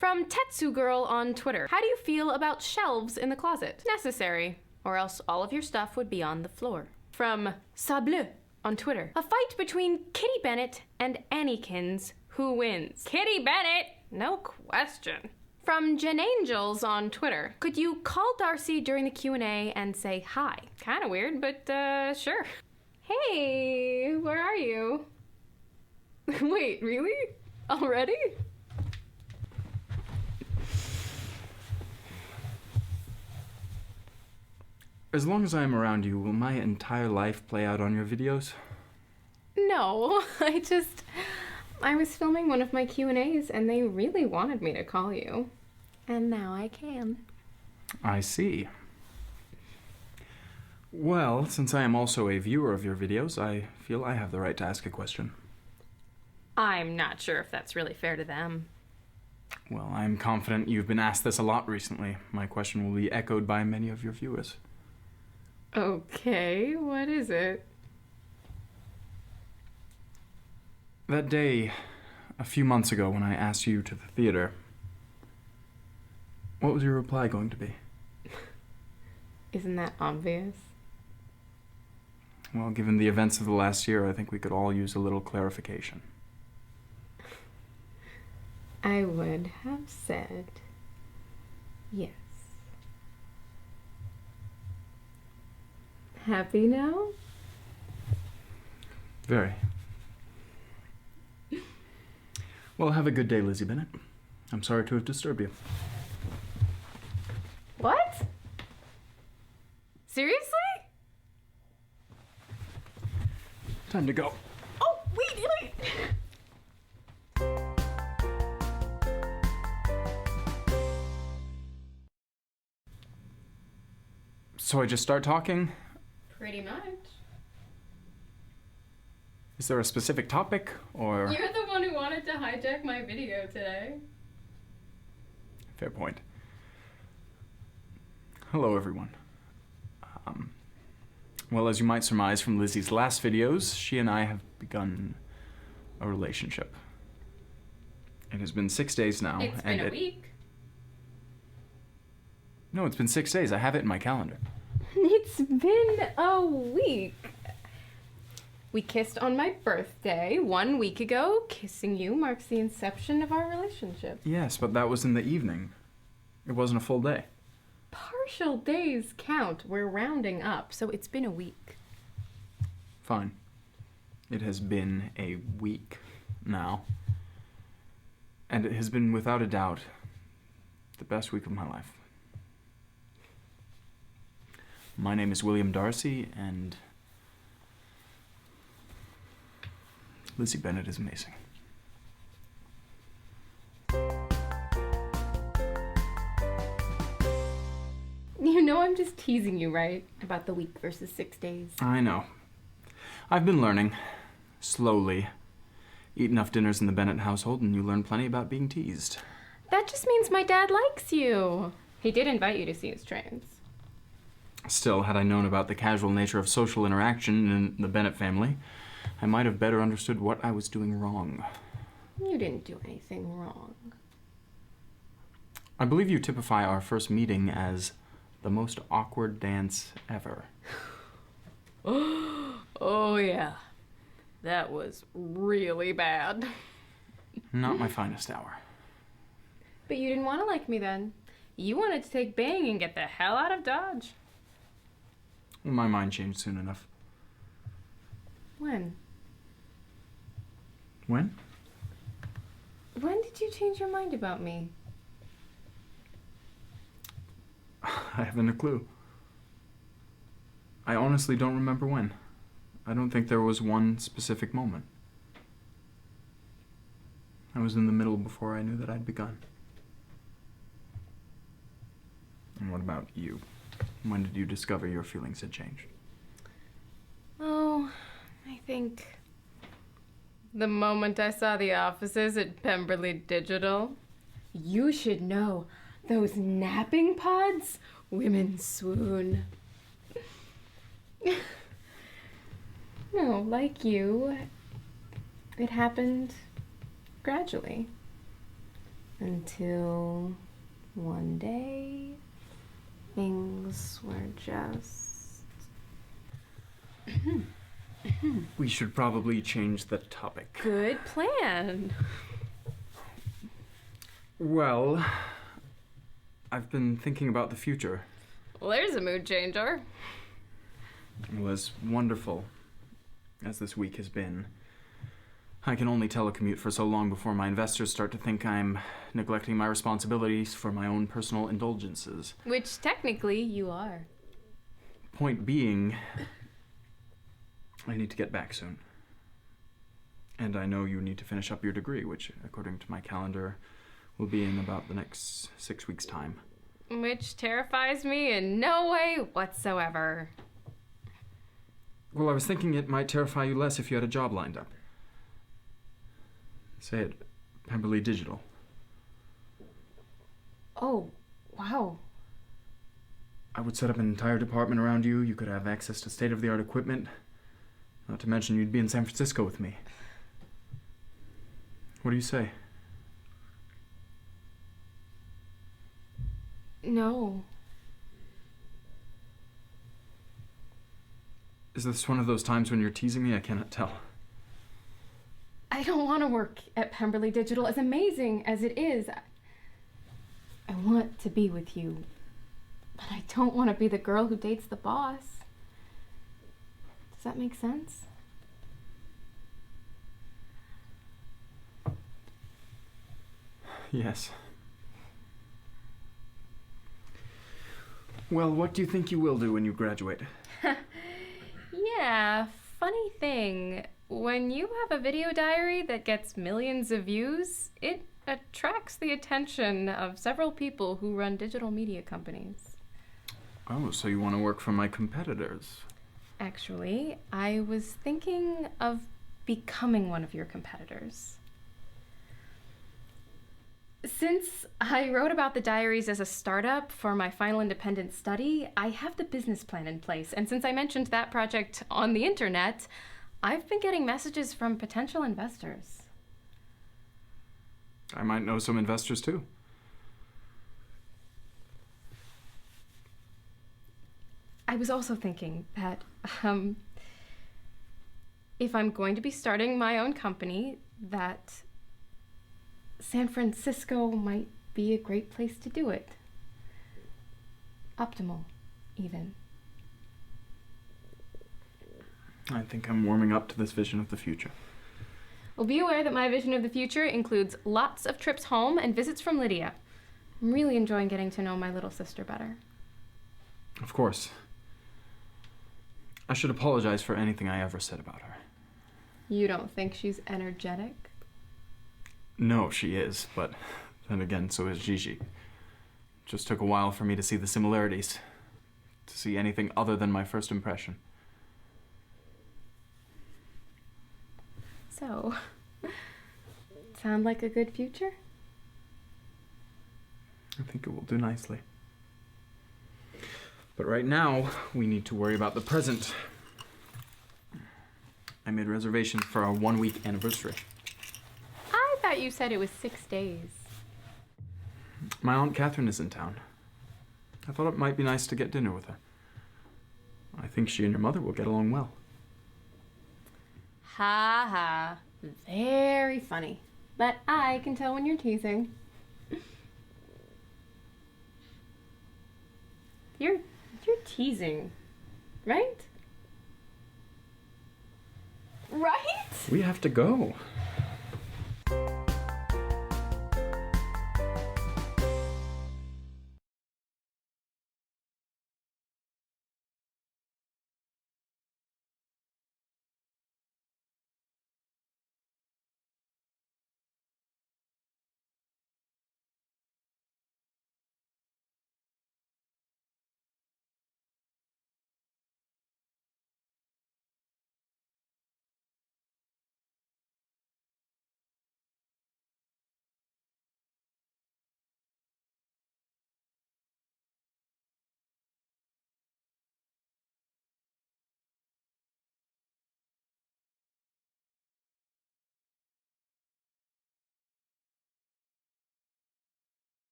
From Tetsu Girl on Twitter. How do you feel about shelves in the closet? Necessary, or else all of your stuff would be on the floor. From Sableu on Twitter. A fight between Kitty Bennet and Annykins. Who wins? Kitty Bennet! No question. From Jen Angels on Twitter. Could you call Darcy during the Q&A and say hi? Kinda weird, but sure. Hey, where are you? Wait, really? Already? As long as I am around you, will my entire life play out on your videos? No, I was filming one of my Q&As and they really wanted me to call you. And now I can. I see. Well, since I am also a viewer of your videos, I feel I have the right to ask a question. I'm not sure if that's really fair to them. Well, I'm confident you've been asked this a lot recently. My question will be echoed by many of your viewers. Okay, what is it? That day, a few months ago when I asked you to the theater, what was your reply going to be? Isn't that obvious? Well, given the events of the last year, I think we could all use a little clarification. I would have said yes. Happy now? Very. Well, have a good day, Lizzie Bennet. I'm sorry to have disturbed you. What? Seriously? Time to go. Oh, wait. So I just start talking? Pretty much. Is there a specific topic, or...? You're the one who wanted to hijack my video today. Fair point. Hello, everyone. Well, as you might surmise from Lizzie's last videos, she and I have begun a relationship. It has been 6 days now. It's been a week. No, it's been 6 days. I have it in my calendar. It's been a week. We kissed on my birthday 1 week ago. Kissing you marks the inception of our relationship. Yes, but that was in the evening. It wasn't a full day. Partial days count. We're rounding up, so it's been a week. Fine. It has been a week now. And it has been, without a doubt, the best week of my life. My name is William Darcy, and Lizzie Bennet is amazing. You know I'm just teasing you, right? About the week versus 6 days. I know. I've been learning. Slowly. Eat enough dinners in the Bennet household and you learn plenty about being teased. That just means my dad likes you. He did invite you to see his trains. Still, had I known about the casual nature of social interaction in the Bennet family, I might have better understood what I was doing wrong. You didn't do anything wrong. I believe you typify our first meeting as the most awkward dance ever. Oh, yeah. That was really bad. Not my finest hour. But you didn't want to like me then. You wanted to take Bang and get the hell out of Dodge. My mind changed soon enough. When? When? When did you change your mind about me? I haven't a clue. I honestly don't remember when. I don't think there was one specific moment. I was in the middle before I knew that I'd begun. And what about you? When did you discover your feelings had changed? Oh, I think the moment I saw the offices at Pemberley Digital. You should know, those napping pods? Women swoon. No, like you, it happened gradually. Until one day, things were just... We should probably change the topic. Good plan. Well, I've been thinking about the future. Well, there's a mood changer. Well, as wonderful as this week has been, I can only telecommute for so long before my investors start to think I'm neglecting my responsibilities for my own personal indulgences. Which technically you are. Point being, I need to get back soon. And I know you need to finish up your degree, which, according to my calendar, will be in about the next 6 weeks' time. Which terrifies me in no way whatsoever. Well, I was thinking it might terrify you less if you had a job lined up. Say at Pemberley Digital. Oh, wow. I would set up an entire department around you. You could have access to state-of-the-art equipment. Not to mention you'd be in San Francisco with me. What do you say? No. Is this one of those times when you're teasing me? I cannot tell. I don't want to work at Pemberley Digital, as amazing as it is. I want to be with you, but I don't want to be the girl who dates the boss. Does that make sense? Yes. Well, what do you think you will do when you graduate? Yeah, funny thing. When you have a video diary that gets millions of views, it attracts the attention of several people who run digital media companies. Oh, so you want to work for my competitors? Actually, I was thinking of becoming one of your competitors. Since I wrote about the diaries as a startup for my final independent study, I have the business plan in place. And since I mentioned that project on the internet, I've been getting messages from potential investors. I might know some investors too. I was also thinking that if I'm going to be starting my own company, that San Francisco might be a great place to do it. Optimal, even. I think I'm warming up to this vision of the future. Well, be aware that my vision of the future includes lots of trips home and visits from Lydia. I'm really enjoying getting to know my little sister better. Of course. I should apologize for anything I ever said about her. You don't think she's energetic? No, she is, but then again, so is Gigi. Just took a while for me to see the similarities, to see anything other than my first impression. So, sound like a good future? I think it will do nicely. But right now, we need to worry about the present. I made reservations for our 1-week anniversary. I thought you said it was 6 days. My Aunt Catherine is in town. I thought it might be nice to get dinner with her. I think she and your mother will get along well. Ha ha. Very funny. But I can tell when you're teasing. You're teasing, right? Right? We have to go.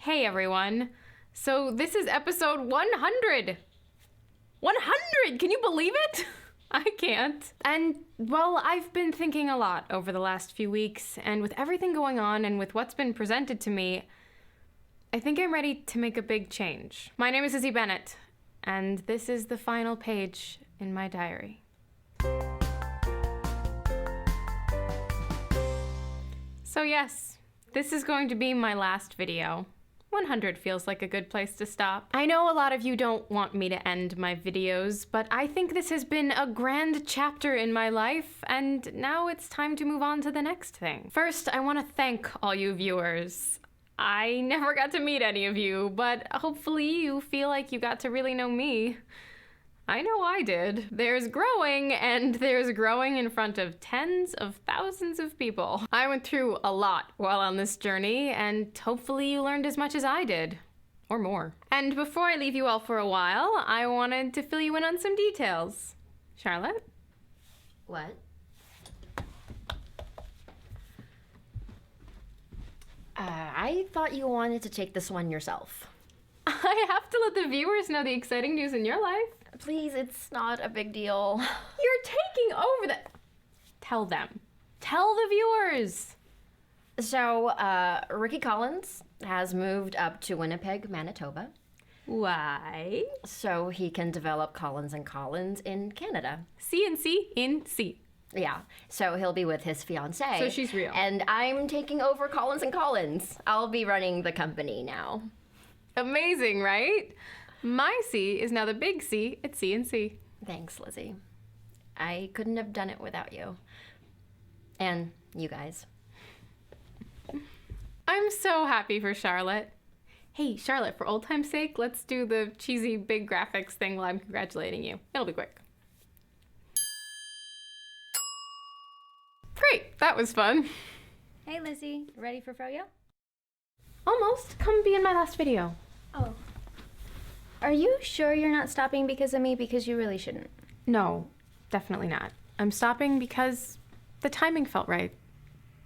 Hey everyone. So this is episode 100. 100! Can you believe it? I can't. And, well, I've been thinking a lot over the last few weeks, and with everything going on and with what's been presented to me, I think I'm ready to make a big change. My name is Lizzie Bennet, and this is the final page in my diary. So yes, this is going to be my last video. 100 feels like a good place to stop. I know a lot of you don't want me to end my videos, but I think this has been a grand chapter in my life, and now it's time to move on to the next thing. First, I want to thank all you viewers. I never got to meet any of you, but hopefully you feel like you got to really know me. I know I did. There's growing, and there's growing in front of tens of thousands of people. I went through a lot while on this journey, and hopefully you learned as much as I did. Or more. And before I leave you all for a while, I wanted to fill you in on some details. Charlotte? What? I thought you wanted to take this one yourself. I have to let the viewers know the exciting news in your life. Please, it's not a big deal. You're taking over the... Tell them. Tell the viewers. So, Ricky Collins has moved up to Winnipeg, Manitoba. Why? So he can develop Collins & Collins in Canada. C&C in C. Yeah, so he'll be with his fiancée. So she's real. And I'm taking over Collins & Collins. I'll be running the company now. Amazing, right? My C is now the big C at C&C. Thanks, Lizzie. I couldn't have done it without you. And you guys. I'm so happy for Charlotte. Hey, Charlotte, for old time's sake, let's do the cheesy big graphics thing while I'm congratulating you. It'll be quick. Great, that was fun. Hey, Lizzie, ready for Froyo? Almost. Come be in my last video. Oh. Are you sure you're not stopping because of me? Because you really shouldn't. No, definitely not. I'm stopping because the timing felt right.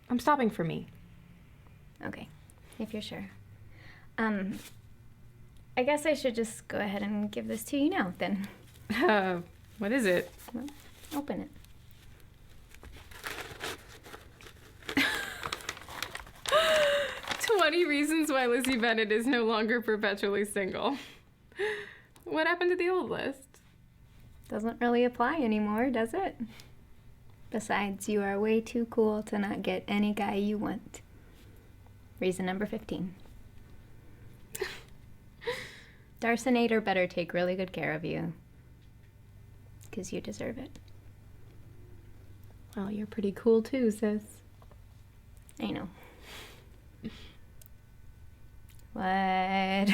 I'm stopping for me. Okay, if you're sure. I guess I should just go ahead and give this to you now, then. What is it? Well, open it. "20 Reasons Why Lizzie Bennet is No Longer Perpetually Single." What happened to the old list? Doesn't really apply anymore, does it? Besides, you are way too cool to not get any guy you want. Reason number 15. Darcinator better take really good care of you. 'Cause you deserve it. Well, you're pretty cool too, sis. I know. What?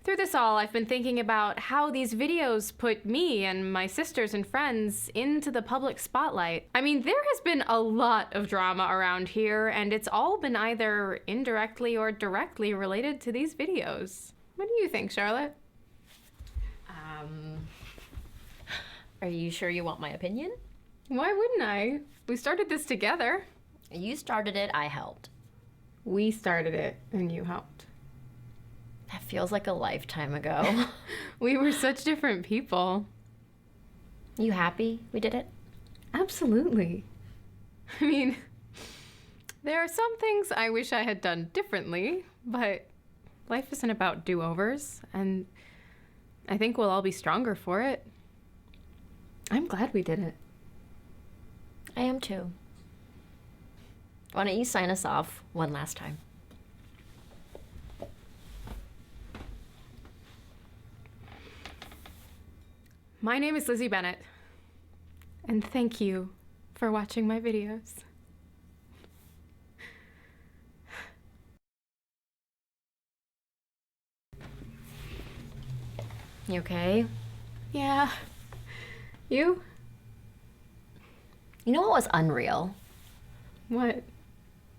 Through this all, I've been thinking about how these videos put me and my sisters and friends into the public spotlight. I mean, there has been a lot of drama around here, and it's all been either indirectly or directly related to these videos. What do you think, Charlotte? Are you sure you want my opinion? Why wouldn't I? We started this together. You started it, I helped. We started it, and you helped. That feels like a lifetime ago. We were such different people. You happy we did it? Absolutely. I mean, there are some things I wish I had done differently, but life isn't about do-overs, and I think we'll all be stronger for it. I'm glad we did it. I am too. Why don't you sign us off one last time? My name is Lizzie Bennet, and thank you for watching my videos. You okay? Yeah. You? You know what was unreal? What?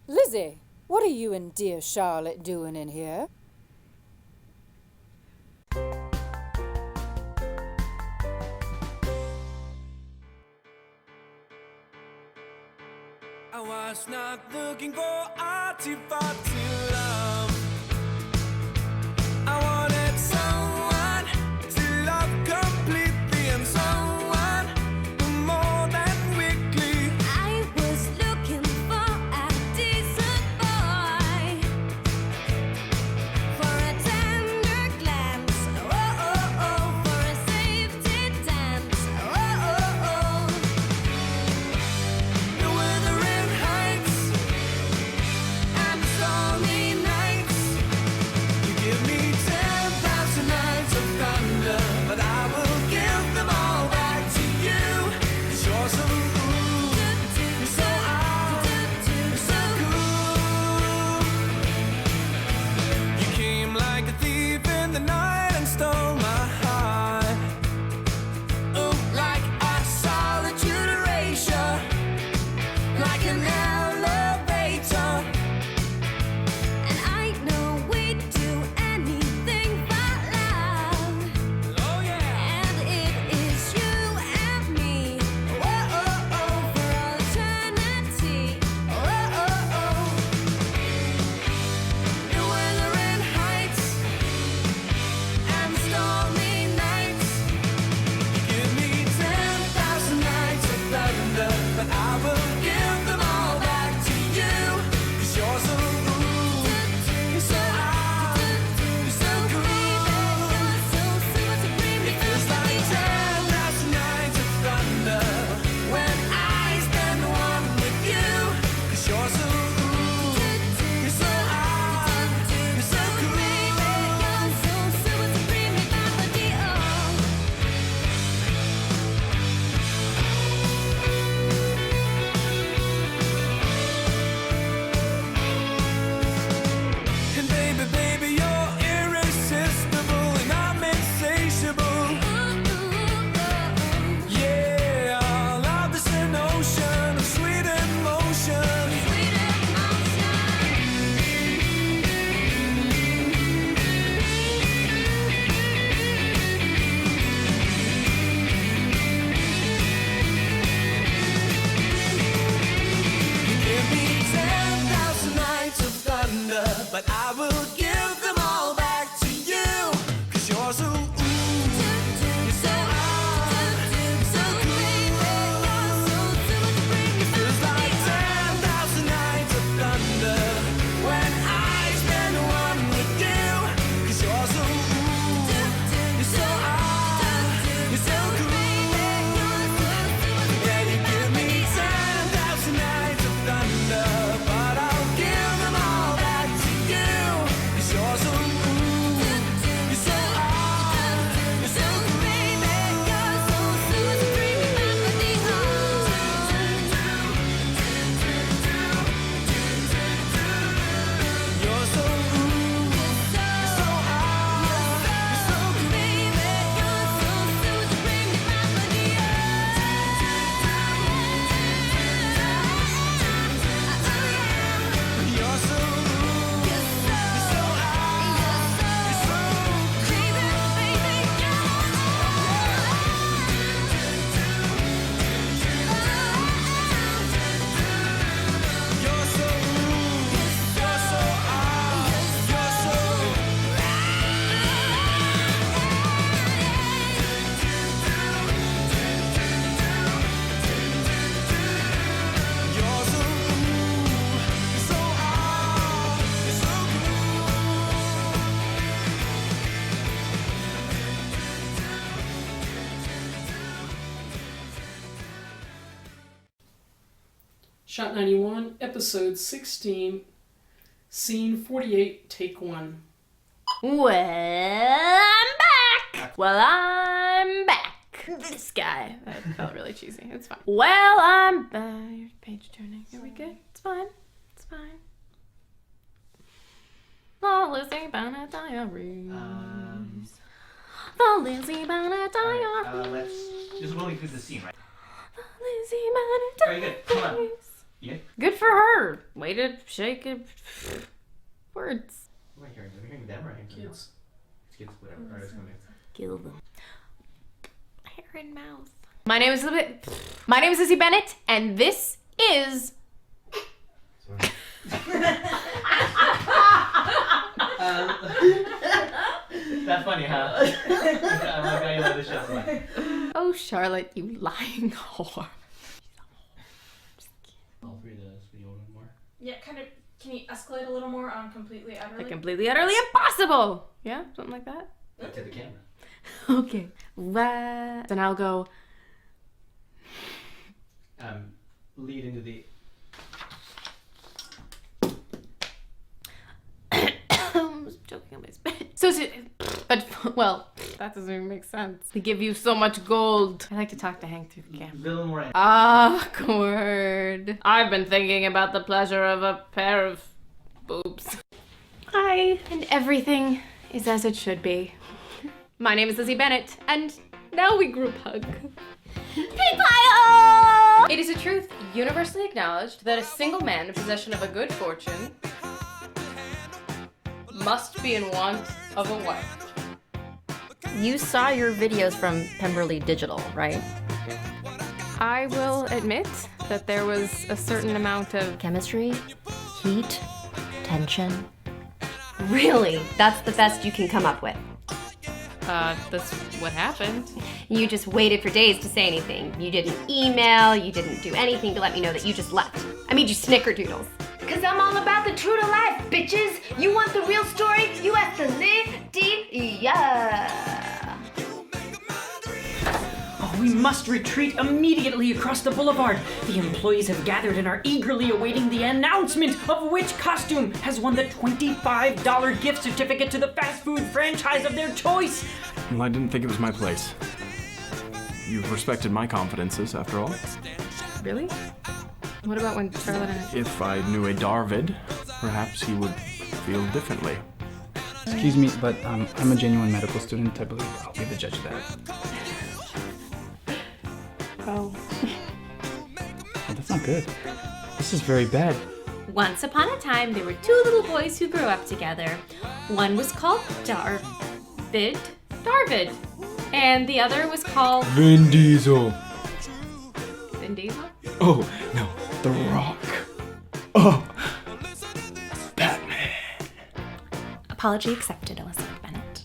Lizzie, what are you and dear Charlotte doing in here? I was not looking for arty-farty love. I wanted someone to love completely and someone more than weakly. I was looking for a decent boy, for a tender glance, oh oh oh, for a safety dance, oh oh oh. The wuthering heights and the stormy nights. You give me 10,000 nights of thunder, but I will give them all back to you. 'Cause you're so cool, you're so out, you're so cool. You came like a thief in the night and stole my heart. Oh, like a solitude erasure, like an elevator. And I know we'd do anything but love. Oh yeah. And it is you and me, oh oh oh, for eternity, oh oh oh. The wuthering heights and stormy nights. You give me 10,000 nights of thunder, but I will give them all back to you. 'Cause you're so cool, you're so out, you're so cool. It feels like 10,000 nights of thunder when I spend one with you. 'Cause you're so cool, you're so out, you're so cool. And baby, baby, you're irresistible and I'm insatiable. Yeah, I'll love this an ocean of sweet emotion. Give me 10,000 nights of thunder, but I will give them all back to you. 'Cause you're so you're so out, you're so cool. It feels like 10,000 nights of thunder when I spend one with you. 'Cause you're so you're so out, you're so cool. Yeah, you give me 10,000 nights of thunder, but I'll give them all back to you. 'Cause you're so you're so out, you're so cool. You're so cool, you're so out, you're so cool. You're so cool, you're so out, you're so You're so cool, you're so out, you're so You're so cool, you're so out, you're so Shot 91, episode 16, scene 48, take 1. Well, I'm back. Well, I'm back. This guy. That felt really cheesy. It's fine. Well, I'm Page turning. Are we good? It's fine. It's fine. The Lizzie Bennet Diaries. The Lizzie Bennet Diaries. Let's just rolling through the scene, right? The Lizzie Bennet Diaries. Very good. Come on. Yeah. Good for her. Way to shake it. Words. Am I hearing them or kids? Kids, whatever. All right, let's go next. Kill them. Hair and mouth. My name is Lizzie Bennet, and this is That's funny, huh? I love how you love the show. Oh, Charlotte, you lying whore. All three of those, can you hold them more? Yeah, kind of. Can you escalate a little more on completely utterly? Completely, utterly impossible. Yeah, something like that. To the camera. Okay. Then I'll go. Lead into the. I'm choking on my spit. But well, that doesn't even make sense. They give you so much gold. I like to talk to Hank through the camera. A little more. Awkward. I've been thinking about the pleasure of a pair of boobs. Hi, and everything is as it should be. My name is Lizzie Bennet, and now we group hug. It is a truth universally acknowledged that a single man in possession of a good fortune must be in want of a wife. You saw your videos from Pemberley Digital, right? I will admit that there was a certain amount of chemistry, heat, tension. Really? That's the best you can come up with? That's what happened. You just waited for days to say anything. You didn't email, you didn't do anything to let me know that you just left. I made you snickerdoodles. Cause I'm all about the true to life, bitches! You want the real story? You have to live deep, yeah! Oh, we must retreat immediately across the boulevard. The employees have gathered and are eagerly awaiting the announcement of which costume has won the $25 gift certificate to the fast food franchise of their choice. Well, I didn't think it was my place. You've respected my confidences, after all. Really? What about when Charlotte and I... If I knew a Darvid, perhaps he would feel differently. Excuse me, but I'm a genuine medical student. I believe I'll be the judge of that. Oh. Well, that's not good. This is very bad. Once upon a time, there were two little boys who grew up together. One was called Darvid, and the other was called Vin Diesel. Vin Diesel? Oh, no, The Rock. Oh, Batman. Apology accepted, Elizabeth Bennet.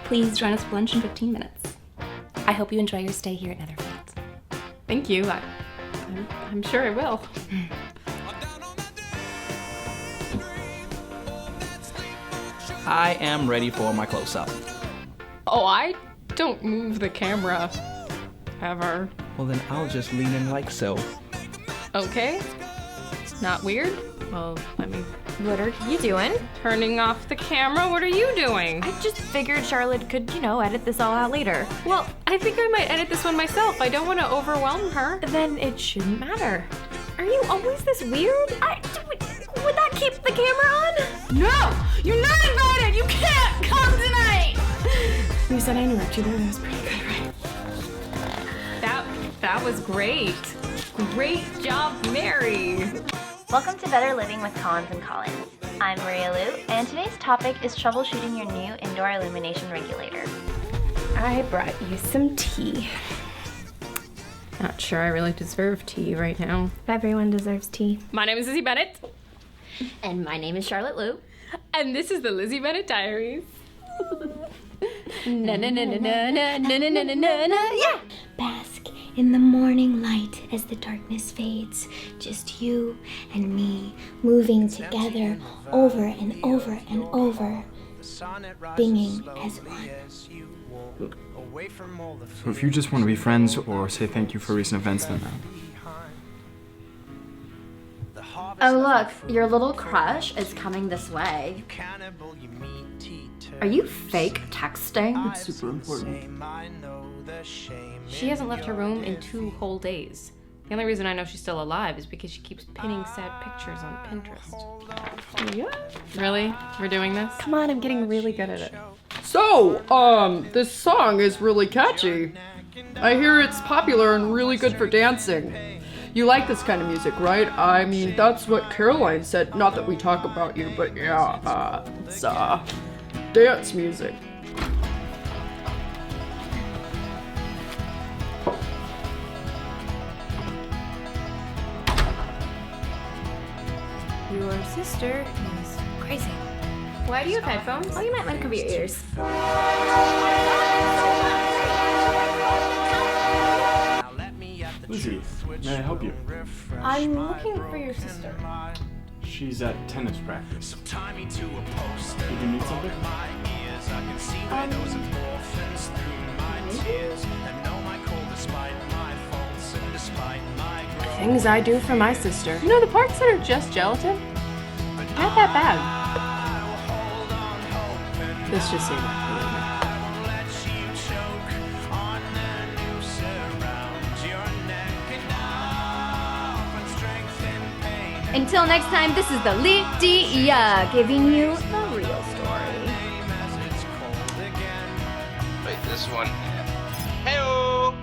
Please join us for lunch in 15 minutes. I hope you enjoy your stay here at Netherfield. Thank you. I'm sure I will. I am ready for my close-up. Oh, I don't move the camera. Ever. Well, then I'll just lean in like so. Okay. Not weird? Well, I mean... What are you doing? Turning off the camera? What are you doing? I just figured Charlotte could, edit this all out later. Well, I think I might edit this one myself. I don't want to overwhelm her. Then it shouldn't matter. Are you always this weird? Would that keep the camera on? No! You're not invited! You can't come tonight! You said I interrupt you there. That was pretty good, right? That was great. Great job, Mary. Welcome to Better Living with Collins and Collins. I'm Maria Lou, and today's topic is troubleshooting your new indoor illumination regulator. I brought you some tea. Not sure I really deserve tea right now. Everyone deserves tea. My name is Lizzie Bennet. And my name is Charlotte Lou. And this is the Lizzie Bennet Diaries. Na na na na na na na na na na na. Yeah. Bask in the morning light as the darkness fades. Just you and me moving together over and over and over, being as one. So if you just want to be friends or say thank you for recent events, then Oh look, your little crush is coming this way. Are you fake texting? It's super important. She hasn't left her room in 2 whole days. The only reason I know she's still alive is because she keeps pinning sad pictures on Pinterest. Yeah. Really? We're doing this? Come on, I'm getting really good at it. So, this song is really catchy. I hear it's popular and really good for dancing. You like this kind of music, right? I mean, that's what Caroline said. Not that we talk about you, but yeah, it's, dance music. Your sister is crazy. Why do you have headphones? Oh, you might want to cover your ears. Lizzie, may I help you? I'm looking for your sister. She's at tennis practice. Did you need something? Things I do for my sister. You know, the parts that are just gelatin? Not that bad. Let's just say that. Until next time, this is the Lydia giving you the real story. Wait, this one. Hey-o!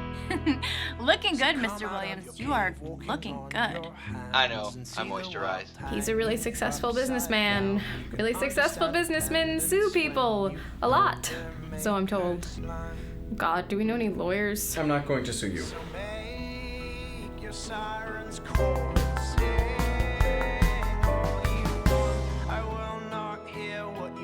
Looking good, Mr. Williams. You are looking good. I know, I moisturize. He's a really successful businessman. Really successful businessmen sue people a lot, so I'm told. God, do we know any lawyers? I'm not going to sue you.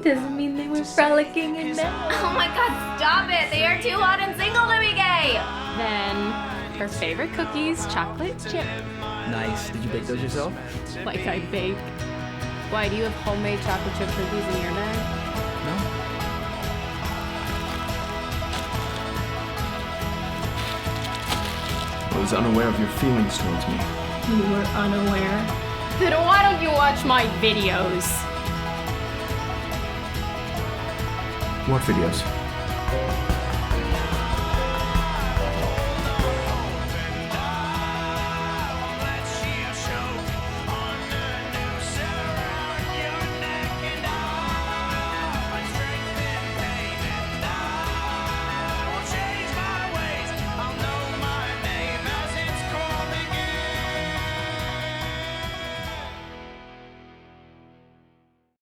Doesn't mean they were frolicking in bed. Oh my god, stop it! They are too hot and single to be gay! Then, her favorite cookies, chocolate chip. Nice. Did you bake those yourself? Like I bake. Why, do you have homemade chocolate chip cookies in your bag? I was unaware of your feelings towards me. You were unaware. Then why don't you watch my videos? What videos?